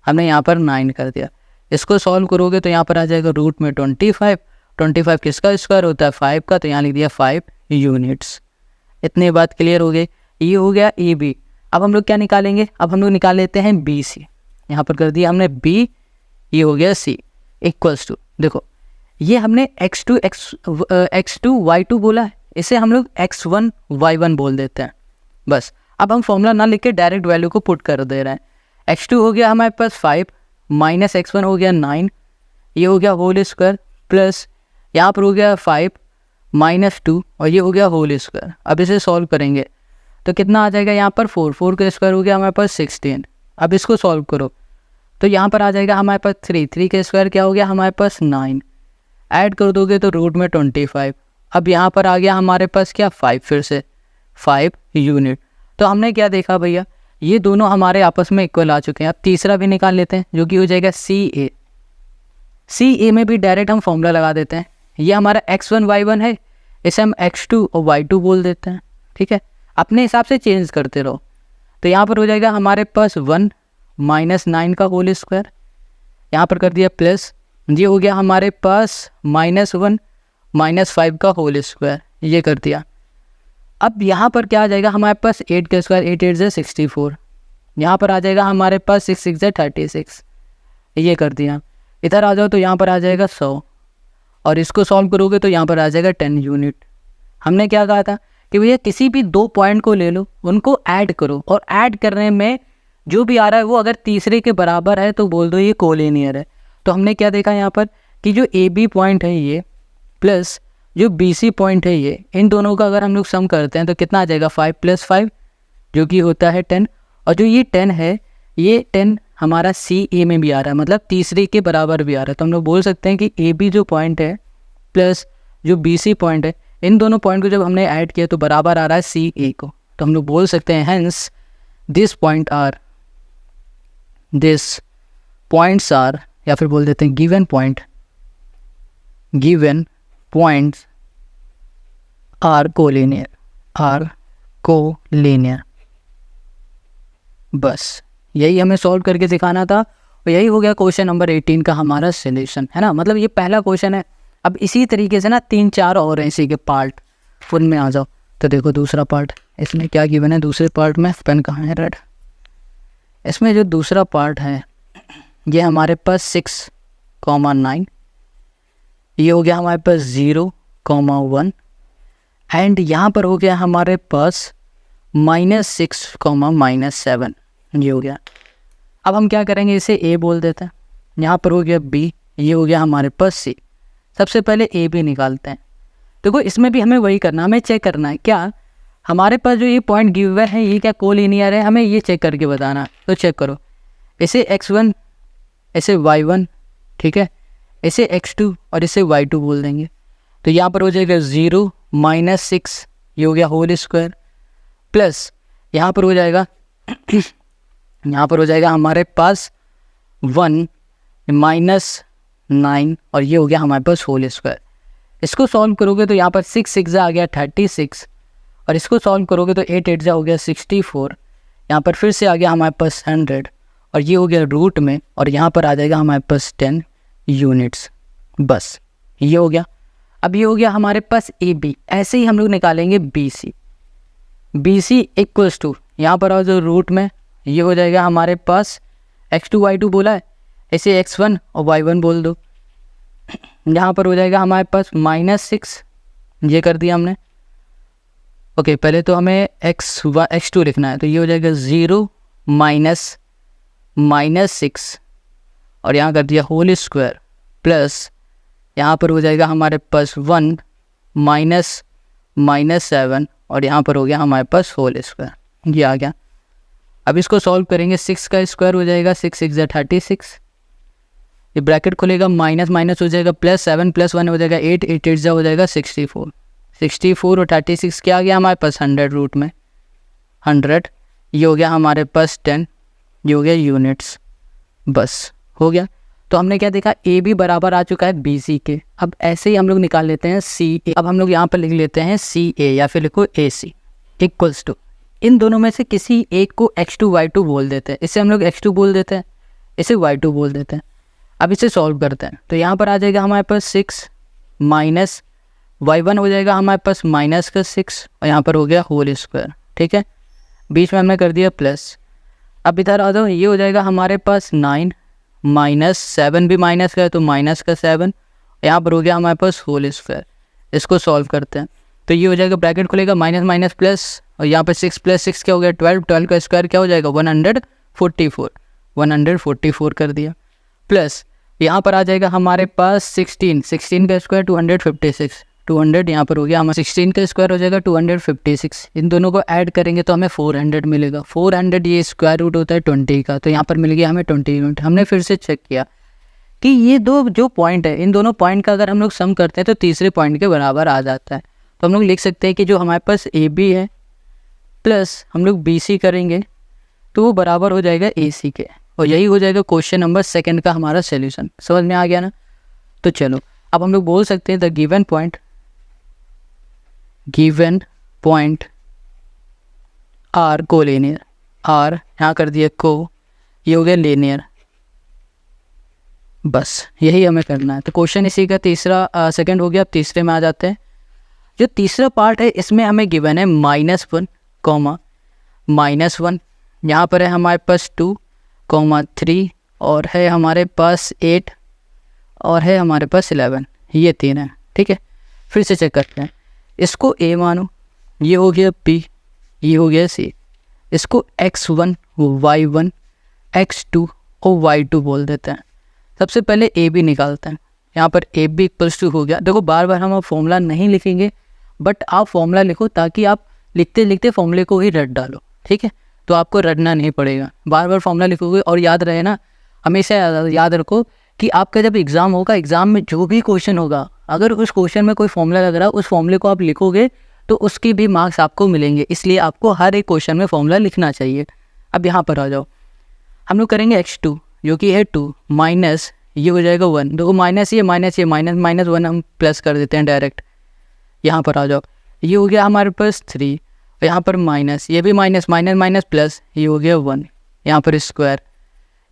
हमने यहाँ पर 9 कर दिया। इसको सॉल्व करोगे तो यहाँ पर आ जाएगा रूट में 25 किसका स्क्वायर होता है? 5 का, तो यहाँ लिख दिया 5 यूनिट्स। इतनी बात क्लियर हो गई। ये हो गया ए बी। अब हम लोग क्या निकालेंगे? अब हम लोग निकाल लेते हैं बी सी। यहाँ पर कर दिया हमने बी, ये हो गया सी इक्वल्स टू, देखो ये हमने x2 y2 बोला है, इसे हम लोग x1 y1 बोल देते हैं बस। अब हम फॉर्मूला ना लिख के डायरेक्ट वैल्यू को पुट कर दे रहे हैं। x2 हो गया हमारे पास 5 माइनस x1 हो गया 9, ये हो गया होल स्क्वायर प्लस यहाँ पर हो गया 5 -2, और ये हो गया होल स्क्वायर। अब इसे सॉल्व करेंगे तो कितना आ जाएगा? यहाँ पर 4 का स्क्वायर हो गया हमारे पास 16। अब इसको सॉल्व करो तो यहाँ पर आ जाएगा हमारे पास 3 का स्क्वायर क्या हो गया हमारे पास 9, ऐड कर दोगे तो रूट में 25। अब यहाँ पर आ गया हमारे पास क्या? 5, फिर से 5 यूनिट। तो हमने क्या देखा भैया, ये दोनों हमारे आपस में इक्वल आ चुके हैं। अब तीसरा भी निकाल लेते हैं जो कि हो जाएगा सी ए में भी डायरेक्ट हम फॉर्मूला लगा देते हैं। ये हमारा x1 y1 है, इसे हम x2 और y2 बोल देते हैं, ठीक है। अपने हिसाब से चेंज करते रहो। तो यहाँ पर हो जाएगा हमारे पास 1 माइनस 9 का होल स्क्वायर, यहाँ पर कर दिया प्लस, ये हो गया हमारे पास -1 माइनस 5 का होल स्क्वायर, ये कर दिया। अब यहाँ पर क्या आ जाएगा हमारे पास? 8 का स्क्वायर, 8 8 से 64, यहाँ पर आ जाएगा हमारे पास 6 6 से 36, ये कर दिया। इधर आ जाओ तो यहाँ पर आ जाएगा 100, और इसको सॉल्व करोगे तो यहाँ पर आ जाएगा 10 यूनिट। हमने क्या कहा था कि भैया किसी भी 2 पॉइंट को ले लो, उनको ऐड करो, और ऐड करने में जो भी आ रहा है वो अगर तीसरे के बराबर है तो बोल दो ये कोलिनियर है। तो हमने क्या देखा यहाँ पर कि जो ए बी पॉइंट है ये प्लस जो बी सी पॉइंट है ये, इन दोनों का अगर हम लोग सम करते हैं तो कितना आ जाएगा? 5 + 5 जो कि होता है 10, और जो ये 10 है ये 10 हमारा सी ए में भी आ रहा है, मतलब तीसरे के बराबर भी आ रहा है। तो हम लोग बोल सकते हैं कि ए बी जो पॉइंट है प्लस जो बी सी पॉइंट है, इन दोनों पॉइंट को जब हमने ऐड किया तो बराबर आ रहा है सी ए को। तो हम लोग बोल सकते हैं हेंस दिस पॉइंट्स आर, या फिर बोल देते हैं गिवन पॉइंट्स आर कोलिनियर। बस यही हमें सॉल्व करके दिखाना था, और यही हो गया क्वेश्चन नंबर 18 का हमारा सॉल्यूशन, है ना। मतलब ये पहला क्वेश्चन है। अब इसी तरीके से ना 3-4 और हैं इसी के पार्ट, उनमें आ जाओ तो देखो दूसरा पार्ट, इसमें क्या गिवन है दूसरे पार्ट में? पेन कहाँ है? रेड। इसमें जो दूसरा पार्ट है ये हमारे पास 6,9, ये हो गया हमारे पास 0,1, एंड यहाँ पर हो गया हमारे पास -6, -7, ये हो गया। अब हम क्या करेंगे? इसे ए बोल देते हैं, यहाँ पर हो गया बी, ये हो गया हमारे पास सी। सबसे पहले ए बी निकालते हैं। देखो इसमें भी हमें वही करना, हमें चेक करना है क्या हमारे पास जो ये पॉइंट गिवन है ये क्या कोलिनियर है, हमें ये चेक करके बताना। तो चेक करो, इसे x1 इसे y1, ठीक है, इसे x2 और इसे y2 बोल देंगे। तो यहाँ पर हो जाएगा 0 माइनस 6, ये हो गया होल स्क्वायर, प्लस यहाँ पर हो जाएगा यहाँ पर हो जाएगा हमारे पास 1 माइनस 9 और ये हो गया हमारे पास होल स्क्वायर। इसको सॉल्व करोगे तो यहाँ पर 6 6 आ गया 36 और इसको सॉल्व करोगे तो 8 8 हो गया 64। यहाँ पर फिर से आ गया हमारे पास 100 और ये हो गया रूट में और यहाँ पर आ जाएगा हमारे पास 10 यूनिट्स। बस ये हो गया। अब ये हो गया हमारे पास ए बी। ऐसे ही हम लोग निकालेंगे B C. B C equals to, यहाँ पर आओ जो रूट में, ये हो जाएगा हमारे पास x2 y2 बोला है, इसे x1 और y1 बोल दो। यहाँ पर हो जाएगा हमारे पास -6, ये कर दिया हमने। ओके, पहले तो हमें x2 लिखना है, तो ये हो जाएगा 0 माइनस 6 और यहाँ कर दिया होल स्क्वायर, प्लस यहाँ पर हो जाएगा हमारे पास 1 माइनस 7 और यहाँ पर हो गया हमारे पास होल स्क्वायर, ये आ गया। अब इसको सॉल्व करेंगे, 6 का स्क्वायर हो जाएगा 6 6 36, ये ब्रैकेट खुलेगा, माइनस माइनस हो जाएगा प्लस 7 प्लस 1 हो जाएगा 8 8 8 हो जाएगा 64 और 36 क्या आ गया हमारे पास 100 रूट में 100, ये हो गया हमारे पास 10, ये हो गया यूनिट्स। बस हो गया। तो हमने क्या देखा, ए बी बराबर आ चुका है बी सी के। अब ऐसे ही हम लोग निकाल लेते हैं सी ए। अब हम लोग यहाँ पर लिख लेते हैं सी ए या फिर लिखो ए सी इक्वल्स टू, इन दोनों में से किसी एक को x2 y2 बोल देते हैं। इसे हम लोग x2 बोल देते हैं, इसे y2 बोल देते हैं। अब इसे सॉल्व करते हैं, तो यहाँ पर आ जाएगा हमारे पास 6 माइनस y1 हो जाएगा हमारे पास माइनस का 6 और यहाँ पर हो गया होल स्क्वायर। ठीक है, बीच में हमने कर दिया प्लस। अब इधर आ जाओ, ये हो जाएगा हमारे पास 9 माइनस 7 भी माइनस का है तो माइनस का 7, यहाँ पर हो गया हमारे पास होल स्क्वायर। इसको सॉल्व करते हैं, तो ये हो जाएगा, ब्रैकेट खुलेगा, माइनस माइनस प्लस और यहाँ पर 6 प्लस 6 क्या हो गया 12, 12 का स्क्वायर क्या हो जाएगा 144 कर दिया, प्लस यहाँ पर आ जाएगा हमारे पास 16 का स्क्वायर 256, 200 यहाँ पर हो गया हमारा 16 का स्क्वायर हो जाएगा 256। इन दोनों को ऐड करेंगे तो हमें 400 मिलेगा। 400 ये स्क्वायर रूट होता है 20 का, तो यहाँ पर मिल गया हमें 20 यूनिट। हमने फिर से चेक किया कि ये दो जो पॉइंट है, इन दोनों पॉइंट का अगर हम लोग सम करते हैं तो तीसरे पॉइंट के बराबर आ जाता है। तो हम लोग लिख सकते हैं कि जो हमारे पास ए बी है प्लस हम लोग बी सी करेंगे तो वो बराबर हो जाएगा ए सी के, और यही हो जाएगा क्वेश्चन नंबर 2 का हमारा सोल्यूशन। समझ में आ गया ना? तो चलो अब हम लोग बोल सकते हैं the given point are collinear, are यहाँ कर दिया को, ये हो गया लीनियर। बस यही हमें करना है। तो क्वेश्चन इसी का तीसरा सेकंड हो गया। अब तीसरे में आ जाते हैं। जो तीसरा पार्ट है इसमें हमें गिवन है -1 कॉमा -1, यहाँ पर है हमारे पास 2 3 और है हमारे पास 8 और है हमारे पास 11, ये 3 है। ठीक है, फिर से चेक करते हैं। इसको a मानो, ये हो गया b, ये हो गया c। इसको x1 y1 x2 और y2 बोल देते हैं। सबसे पहले a b निकालते हैं। यहाँ पर a b इक्वल्स टू हो गया। देखो बार बार हम फॉर्मूला नहीं लिखेंगे, बट आप फॉर्मूला लिखो ताकि आप लिखते लिखते फॉर्मूले को ही रट डालो। ठीक है, तो आपको रटना नहीं पड़ेगा। बार बार फॉर्मूला लिखोगे और याद रहे ना, हमेशा याद रखो कि आपका जब एग्ज़ाम होगा, एग्ज़ाम में जो भी क्वेश्चन होगा, अगर उस क्वेश्चन में कोई फॉर्मूला लग रहा है, उस फॉर्मूले को आप लिखोगे तो उसके भी मार्क्स आपको मिलेंगे। इसलिए आपको हर एक क्वेश्चन में फॉर्मूला लिखना चाहिए। अब यहाँ पर आ जाओ, हम लोग करेंगे x2 जो कि है 2 माइनस ये हो जाएगा 1। देखो माइनस ये माइनस माइनस 1 हम प्लस कर देते हैं डायरेक्ट। यहाँ पर आ जाओ, ये हो गया हमारे पास 3 और यहाँ पर माइनस, ये भी माइनस माइनस प्लस, ये हो गया 1, यहाँ पर स्क्वायर।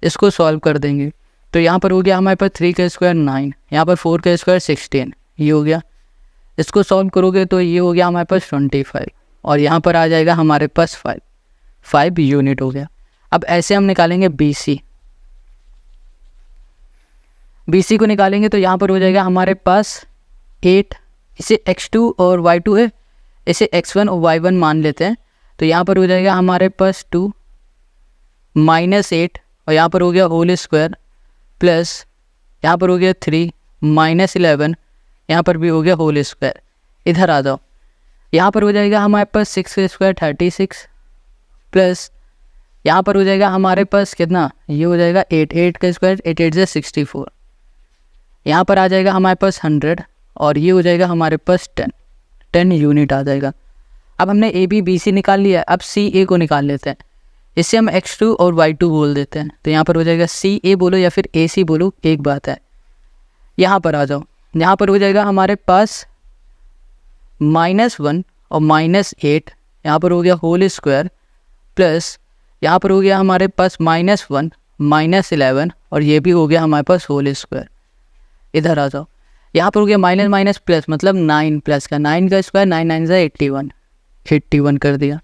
इसको सॉल्व कर देंगे तो यहाँ पर हो गया हमारे पास 3 का स्क्वायर 9, यहाँ पर 4 का स्क्वायर 16, ये हो गया। इसको सॉल्व करोगे तो ये हो गया हमारे पास 25 और यहाँ पर आ जाएगा हमारे पास 5 यूनिट हो गया। अब ऐसे हम निकालेंगे BC को निकालेंगे तो यहाँ पर हो जाएगा हमारे पास 8, इसे x2 और y2 है, इसे x1 और y1 मान लेते हैं। तो यहाँ पर हो जाएगा हमारे पास 2 माइनस 8 और यहाँ पर हो गया होल स्क्वायर प्लस यहाँ पर हो गया 3 माइनस 11, यहाँ पर भी हो गया होल स्क्वायर। इधर आ जाओ, यहाँ पर हो जाएगा हमारे पास 6 का स्क्वायर 36 प्लस यहाँ पर हो जाएगा हमारे पास कितना, ये हो जाएगा 8 का स्क्वायर 8 8 64, यहाँ पर आ जाएगा हमारे पास 100 और ये हो जाएगा हमारे पास 10 यूनिट आ जाएगा। अब हमने ए बी बी सी निकाल लिया, अब सी ए को निकाल लेते हैं। इससे हम x2 और y2 बोल देते हैं, तो यहाँ पर हो जाएगा सी ए बोलो या फिर ए सी बोलो, एक बात है। यहाँ पर आ जाओ, यहाँ पर हो जाएगा हमारे पास -1 और -8, यहाँ पर हो गया होल स्क्वायर, प्लस यहाँ पर हो गया हमारे पास -1 -11 और ये भी हो गया हमारे पास होल स्क्वायर। इधर आ जाओ, यहाँ पर हो गया माइनस माइनस प्लस, मतलब 9 प्लस का 9 का स्क्वायर, 9 9 से 81 कर दिया।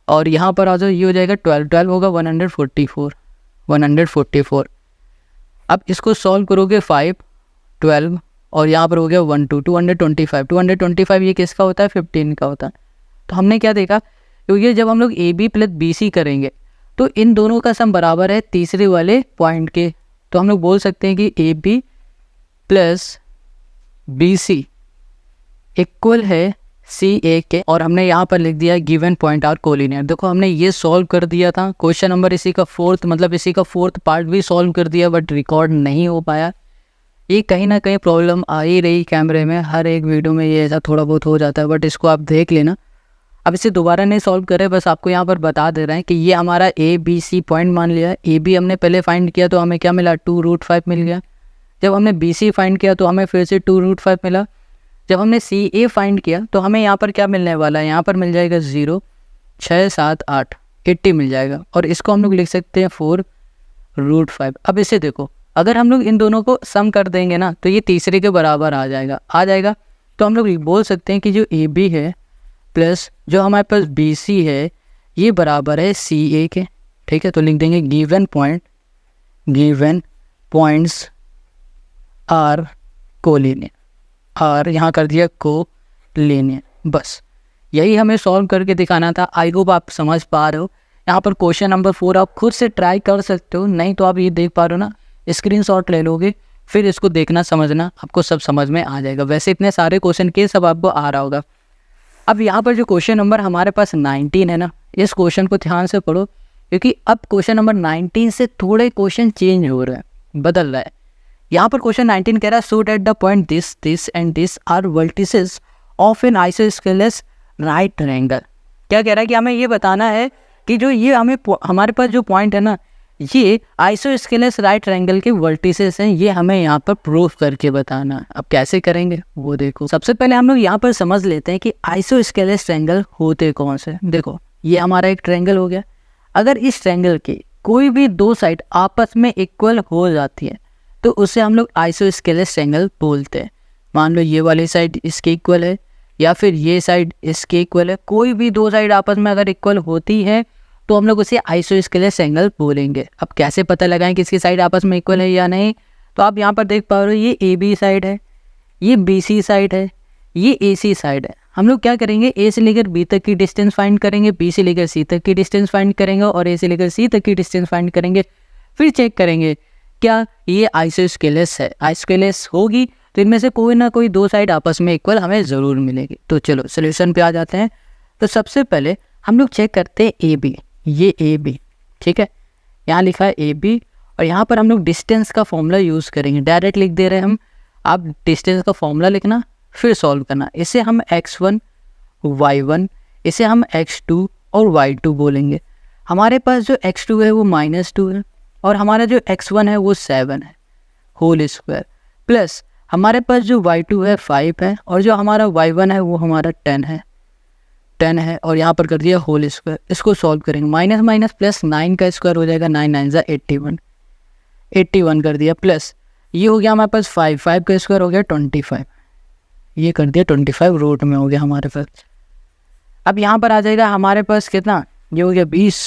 और यहाँ पर आ जाओ, ये हो जाएगा 12 होगा 144। अब इसको सॉल्व करोगे 5 12 और यहाँ पर हो गया 1 2 225 ये किसका होता है, 15 का होता है। तो हमने क्या देखा, क्योंकि जब हम लोग A B plus B C करेंगे तो इन दोनों का सम बराबर है तीसरे वाले पॉइंट के, तो हम लोग बोल सकते हैं कि A B plus B C equal है सी ए के, और हमने यहाँ पर लिख दिया गिवन पॉइंट आर कोलिनियर। देखो हमने ये सॉल्व कर दिया था, क्वेश्चन नंबर इसी का फोर्थ पार्ट भी सॉल्व कर दिया, बट रिकॉर्ड नहीं हो पाया। ये कहीं ना कहीं प्रॉब्लम आ ही रही कैमरे में, हर एक वीडियो में ये ऐसा थोड़ा बहुत हो जाता है, बट इसको आप देख लेना। अब इसे दोबारा नहीं सॉल्व करें, बस आपको यहाँ पर बता दे रहे हैं कि ये हमारा ए बी सी पॉइंट मान लिया। ए बी हमने पहले फाइंड किया तो हमें क्या मिला, 2√5 मिल गया। जब हमने बी सी फाइंड किया तो हमें फिर से 2√5 मिला। जब हमने सी ए फाइंड किया तो हमें यहाँ पर क्या मिलने वाला है, यहाँ पर मिल जाएगा 0 6 7 8 80 मिल जाएगा, और इसको हम लोग लिख सकते हैं 4√5। अब इसे देखो, अगर हम लोग इन दोनों को सम कर देंगे ना तो ये तीसरे के बराबर आ जाएगा। तो हम लोग बोल सकते हैं कि जो ए बी है प्लस जो हमारे पास बी सी है ये बराबर है सी ए के। ठीक है, तो लिख देंगे गिवन पॉइंट्स आर कोलिनियर, और यहाँ कर दिया कोलिनियर। बस यही हमें सॉल्व करके दिखाना था। आई होप आप समझ पा रहे हो। यहाँ पर क्वेश्चन नंबर 4 आप खुद से ट्राई कर सकते हो, नहीं तो आप ये देख पा रहे हो ना, स्क्रीनशॉट ले लोगे, फिर इसको देखना समझना, आपको सब समझ में आ जाएगा। वैसे इतने सारे क्वेश्चन के सब आपको आ रहा होगा। अब यहाँ पर जो क्वेश्चन नंबर हमारे पास 19 है ना, इस क्वेश्चन को ध्यान से पढ़ो, क्योंकि अब क्वेश्चन नंबर 19 से थोड़े क्वेश्चन चेंज हो रहे हैं, बदल रहा है। यहाँ पर क्वेश्चन 19 कह रहा है so that the point this and this are vertices of an isosceles right triangle. क्या कह रहा है कि हमें ये बताना है कि जो ये हमारे पास जो पॉइंट है ना, ये आइसोस्केलेस राइट ट्रायंगल के वर्टिसेस हैं, ये हमें यहाँ पर प्रूफ करके बताना है। अब कैसे करेंगे वो देखो। सबसे पहले हम लोग यहाँ पर समझ लेते हैं कि आइसोस्केलेस ट्रायंगल होते कौन से। देखो ये हमारा एक ट्रायंगल हो गया। अगर इस ट्रायंगल की कोई भी दो साइड आपस में इक्वल हो जाती है तो उसे हम लोग आइसोस्केलेस ट्रायंगल बोलते हैं। मान लो ये वाली साइड इसके इक्वल है या फिर ये साइड इसके इक्वल है, कोई भी दो साइड आपस में अगर इक्वल होती है तो हम लोग उसे आइसोस्केलेस ट्रायंगल बोलेंगे। अब कैसे पता लगाएं कि इसकी साइड आपस में इक्वल है या नहीं, तो आप यहाँ पर देख पा रहे हो, ये ए बी साइड है, ये बी सी साइड है, ये ए सी साइड है। हम लोग क्या करेंगे, ए से लेकर बी तक की डिस्टेंस फाइंड करेंगे, बी से लेकर सी तक की डिस्टेंस फाइंड करेंगे और ए से लेकर सी तक की डिस्टेंस फाइंड करेंगे। फिर चेक करेंगे क्या ये आइसोस्केलेस है। आइसोस्केलेस होगी तो इनमें से कोई ना कोई दो साइड आपस में इक्वल हमें ज़रूर मिलेगी। तो चलो सोल्यूशन पे आ जाते हैं। तो सबसे पहले हम लोग चेक करते हैं ए बी, ये ए बी, ठीक है, यहाँ लिखा है ए बी, और यहाँ पर हम लोग डिस्टेंस का फॉर्मूला यूज़ करेंगे, डायरेक्ट लिख दे रहे हैं हम। आप डिस्टेंस का फॉर्मूला लिखना फिर सॉल्व करना। इसे हम x1 y1, इसे हम x2 और y2 बोलेंगे। हमारे पास जो x2 है वो -2 है और हमारा जो x1 है वो 7 है होल स्क्वायर, प्लस हमारे पास जो y2 है 5 है और जो हमारा y1 है वो हमारा 10 है और यहाँ पर कर दिया होल स्क्वायर। इसको सॉल्व करेंगे, माइनस माइनस प्लस 9 का स्क्वायर हो जाएगा, 9 9 ज़ा 81 कर दिया, प्लस ये हो गया हमारे पास 5 का स्क्वायर हो गया 25, ये कर दिया 25 रूट में हो गया हमारे पास। अब यहाँ पर आ जाएगा हमारे पास कितना, ये हो गया 20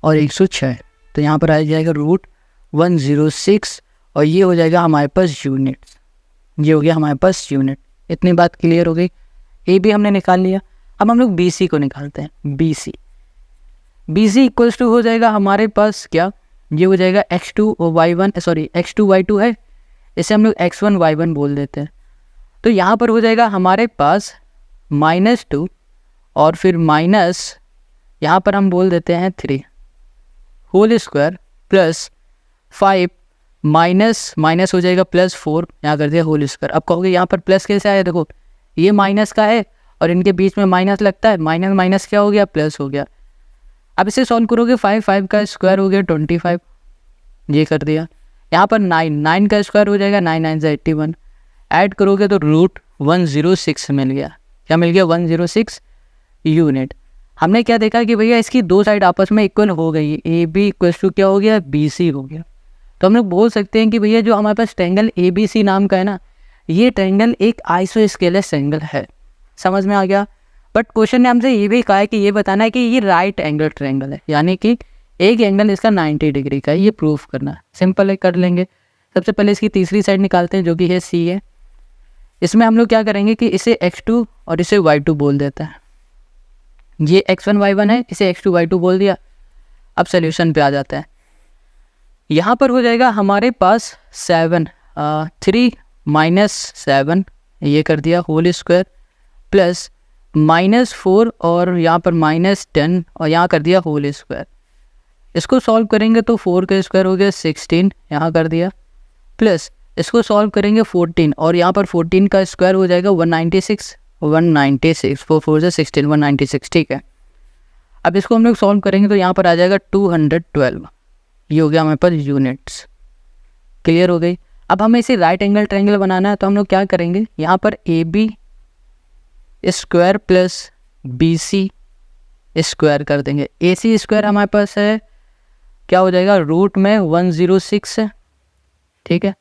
और 106, तो यहाँ पर आ जाएगा √106 और ये हो जाएगा हमारे पास यूनिट। ये हो गया हमारे पास यूनिट। इतनी बात क्लियर हो गई। ए बी हमने निकाल लिया। अब हम लोग बी सी को निकालते हैं। बी सी इक्वल्स टू हो जाएगा हमारे पास क्या, ये हो जाएगा x2 y2 है, इसे हम लोग x1 y1 बोल देते हैं। तो यहाँ पर हो जाएगा हमारे पास -2 और फिर माइनस यहाँ पर हम बोल देते हैं 3 whole square plus 5 minus minus हो जाएगा +4, यहाँ कर दिया होल स्क्वायर। अब कहोगे यहाँ पर प्लस कैसे आया, देखो ये माइनस का है और इनके बीच में माइनस लगता है, माइनस माइनस क्या हो गया, प्लस हो गया। अब इसे सॉल्व करोगे 5 का स्क्वायर हो गया 25, ये कर दिया। यहाँ पर 9 का स्क्वायर हो जाएगा 9 9 से 81, ऐड करोगे तो √106 मिल गया। क्या मिल गया, 106 यूनिट। हमने क्या देखा कि भैया इसकी दो साइड आपस में इक्वल हो गई, ए बी इक्वल टू क्या हो गया, BC हो गया। तो हम लोग बोल सकते हैं कि भैया जो हमारे पास ट्रायंगल ABC नाम का है ना, ये ट्रायंगल एक आइसोस्केलेस ट्रायंगल है। समझ में आ गया। बट क्वेश्चन ने हमसे ये भी कहा है कि ये बताना है कि ये राइट एंगल ट्रायंगल है, यानी कि एक एंगल इसका 90 डिग्री का है, ये प्रूफ करना है। सिंपल है, कर लेंगे। सबसे पहले इसकी तीसरी साइड निकालते हैं जो कि है C है। इसमें हम लोग क्या करेंगे कि इसे x2 और इसे y2 बोल देता है। ये x1 y1 है, इसे x2 y2 बोल दिया। अब सोल्यूशन पे आ जाता है। यहाँ पर हो जाएगा हमारे पास 7 3 - 7 ये कर दिया होल स्क्वायर प्लस -4 और यहाँ पर -10 और यहाँ कर दिया होल स्क्वायर। इसको सॉल्व करेंगे तो 4 का स्क्वायर हो गया 16, यहाँ कर दिया प्लस इसको सॉल्व करेंगे 14 और यहाँ पर 14 का स्क्वायर हो जाएगा 196 4 4 से 16 196, ठीक है। अब इसको हम लोग सॉल्व करेंगे तो यहाँ पर आ जाएगा 212, ये हो गया हमारे पास यूनिट्स। क्लियर हो गई। अब हमें इसे राइट एंगल ट्रायंगल बनाना है तो हम लोग क्या करेंगे, यहाँ पर AB square plus BC square कर देंगे। AC स्क्वायर हमारे पास है, क्या हो जाएगा, रूट में 106 है, ठीक है।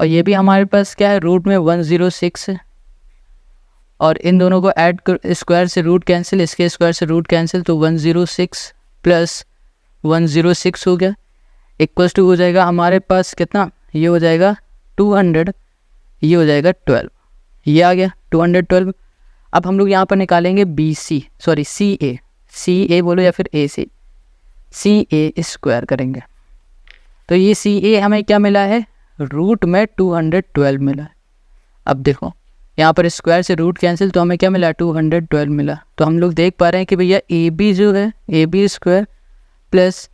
और ये भी हमारे पास क्या है, रूट में 106 है। और इन दोनों को ऐड कर, स्क्वायर से रूट कैंसिल, इसके स्क्वायर से रूट कैंसिल, तो 106 प्लस 106 हो गया, इक्वल्स टू हो जाएगा हमारे पास कितना, ये हो जाएगा 200, ये हो जाएगा 12, ये आ गया 212। अब हम लोग यहाँ पर निकालेंगे CA बोलो या फिर AC, CA स्क्वायर करेंगे तो ये CA हमें क्या मिला है, रूट में 212 मिला है। अब देखो यहाँ पर स्क्वायर से रूट कैंसिल, तो हमें क्या मिला, 212 मिला। तो हम लोग देख पा रहे हैं कि भैया AB जो है, AB square plus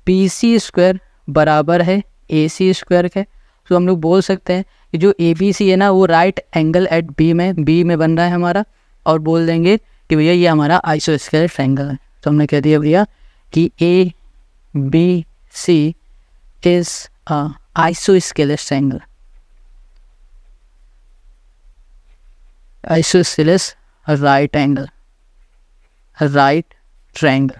BC square बराबर है AC स्क्वायर के। तो हम लोग बोल सकते हैं कि जो ABC है ना, वो राइट एंगल एट B में बन रहा है हमारा, और बोल देंगे कि भैया ये हमारा आइसोस्केलेस ट्रायंगल है। तो हमने कह दिया भैया कि ABC is isosceles triangle, isosceles right triangle.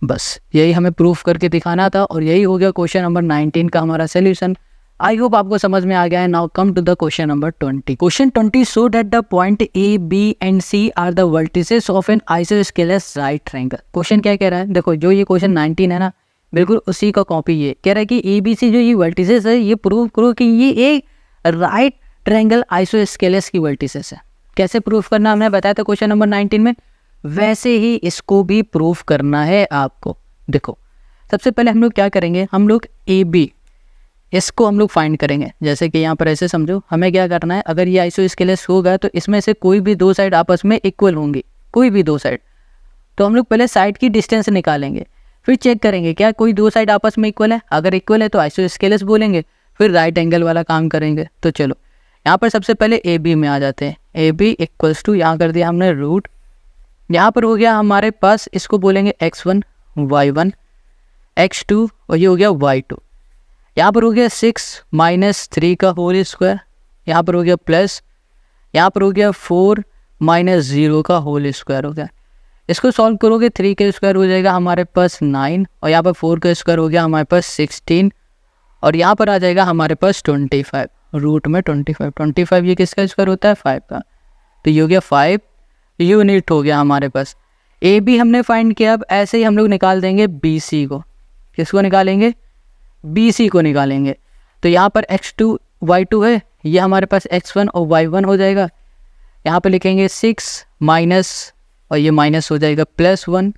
बस यही हमें प्रूफ करके दिखाना था और यही हो गया क्वेश्चन नंबर 19 का हमारा सोल्यूशन। आई होप आपको समझ में आ गया है। Now come to the question number 20। Question 20 show that the point A, B and C are the vertices of an isosceles right triangle. Question क्या कह रहा है, देखो जो ये क्वेश्चन 19 है ना, बिल्कुल उसी का कॉपी ये कह रहा है कि ABC जो ये वर्टिसेस है, ये प्रूव करो कि ये एक राइट ट्रायंगल आइसोस्केलेस की वर्टिसेस है। कैसे प्रूफ करना हमने बताया था क्वेश्चन नंबर 19 में, वैसे ही इसको भी प्रूफ करना है आपको। देखो सबसे पहले हम लोग क्या करेंगे, हम लोग AB इसको हम लोग फाइंड करेंगे। जैसे कि यहाँ पर ऐसे समझो, हमें क्या करना है, अगर ये आइसोस्केलेस होगा तो इसमें से कोई भी दो साइड आपस में इक्वल होंगी, कोई भी दो साइड। तो हम लोग पहले साइड की डिस्टेंस निकालेंगे, फिर चेक करेंगे क्या कोई दो साइड आपस में इक्वल है। अगर इक्वल है तो आइसोस्केलेस बोलेंगे, फिर राइट एंगल वाला काम करेंगे। तो चलो यहाँ पर सबसे पहले AB में आ जाते हैं। AB इक्वल्स टू, यहाँ कर दिया हमने रूट, यहाँ पर हो गया हमारे पास, इसको बोलेंगे x1 y1 x2 और ये हो गया y2। यहाँ पर हो गया 6 - 3 का होल स्क्वायर, यहाँ पर हो गया प्लस, यहाँ पर हो गया 4 - 0 का होल स्क्वायर हो गया। इसको सॉल्व करोगे 3 का स्क्वायर हो जाएगा हमारे पास 9 और यहाँ पर 4 का स्क्वायर हो गया हमारे पास 16 और यहाँ पर आ जाएगा हमारे पास 25, रूट में 25 ये किसका स्क्वायर होता है, 5 का। तो ये हो गया 5 यूनिट हो गया हमारे पास। AB हमने फाइंड किया। अब ऐसे ही हम लोग निकाल देंगे BC को। किसको निकालेंगे, BC को निकालेंगे। तो यहाँ पर x2 y2 है, ये हमारे पास x1 और y1 हो जाएगा। यहाँ पर लिखेंगे 6 माइनस और ये माइनस हो जाएगा +1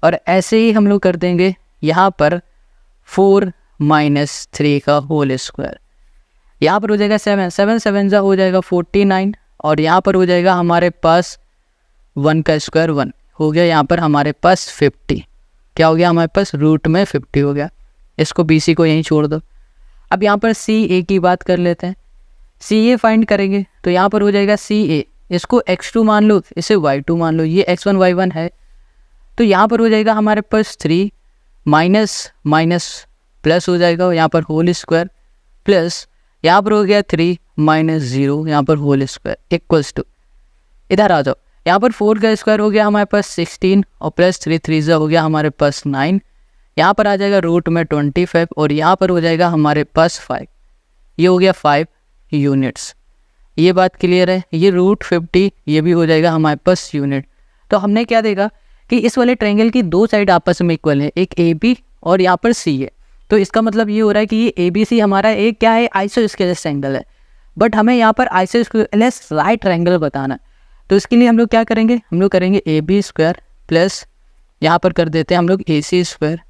और ऐसे ही हम लोग कर देंगे यहाँ पर 4 - 3 का होल स्क्वायर। यहाँ पर हो जाएगा 7 7 हो जाएगा 49 और यहाँ पर हो जाएगा हमारे पास 1 का स्क्वायर 1 हो गया, यहाँ पर हमारे पास 50। क्या हो गया हमारे पास, रूट में 50 हो गया। इसको BC को यहीं छोड़ दो। अब यहाँ पर सी ए की बात कर लेते हैं। सी ए फाइंड करेंगे तो यहाँ पर हो जाएगा सी ए, इसको x2 मान लो, इसे y2 मान लो, ये x1 y1 है। तो यहाँ पर हो जाएगा हमारे पास 3 माइनस माइनस प्लस हो जाएगा, यहाँ पर होल स्क्वायर प्लस यहाँ पर हो गया 3 माइनस 0, यहाँ पर होल स्क्वायर इक्वल्स टू, इधर आ जाओ, यहाँ पर 4 का स्क्वायर हो गया हमारे पास 16 और प्लस 3 3 हो गया हमारे पास 9, यहाँ पर आ जाएगा रूट में 25 और यहाँ पर हो जाएगा हमारे पास 5, ये हो गया 5 यूनिट्स। ये बात क्लियर है। ये रूट 50 ये भी हो जाएगा हमारे पास यूनिट। तो हमने क्या देखा कि इस वाले ट्रायंगल की दो साइड आपस में इक्वल है, एक ए बी और यहाँ पर सी है। तो इसका मतलब ये हो रहा है कि ये ए बी सी हमारा एक क्या है, आइसोस्केलेस ट्रायंगल है। बट हमें यहाँ पर आइसोस्केलेस राइट ट्रायंगल बताना है। तो इसके लिए हम लोग क्या करेंगे, हम लोग करेंगे ए बी स्क्वायर प्लस यहाँ पर कर देते हैं हम लोग ए सी स्क्वायर।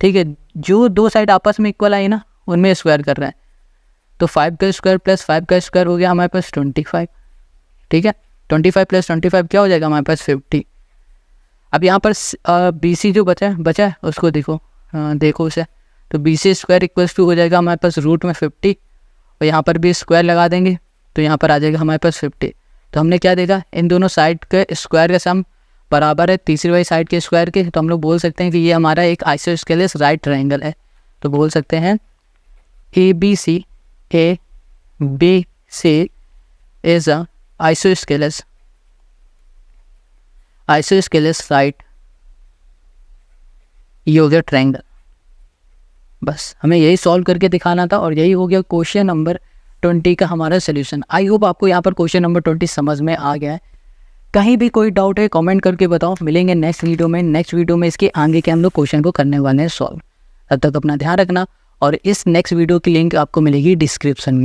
ठीक है, जो दो साइड आपस में इक्वल आई ना उनमें स्क्वायर कर रहे हैं। तो 5 का स्क्वायर प्लस 5 का स्क्वायर हो गया हमारे पास 25। ठीक है, 25 प्लस 25 क्या हो जाएगा हमारे पास 50। अब यहाँ पर बी सी जो बचा है उसको देखो उसे। तो B C square equals to हो जाएगा हमारे पास रूट में 50 और यहाँ पर भी स्क्वायर लगा देंगे तो यहाँ पर आ जाएगा हमारे पास 50। तो हमने क्या देखा, इन दोनों साइड के स्क्वायर का सम बराबर है तीसरी वाली साइड के स्क्वायर के। तो हम लोग बोल सकते हैं कि ये हमारा एक आइसोस्केलेस राइट ट्रायंगल है। तो बोल सकते हैं A B C is a isosceles right ये हो गया ट्रायंगल। बस हमें यही सॉल्व करके दिखाना था और यही हो गया क्वेश्चन नंबर 20 का हमारा सोल्यूशन। आई होप आपको यहाँ पर क्वेश्चन नंबर 20 समझ में आ गया है। कहीं भी कोई डाउट है कमेंट करके बताओ। मिलेंगे नेक्स्ट वीडियो में इसके आगे के हम लोग क्वेश्चन को करने वाले हैं सॉल्व। तब तक अपना ध्यान रखना और इस नेक्स्ट वीडियो की लिंक आपको मिलेगी डिस्क्रिप्शन में।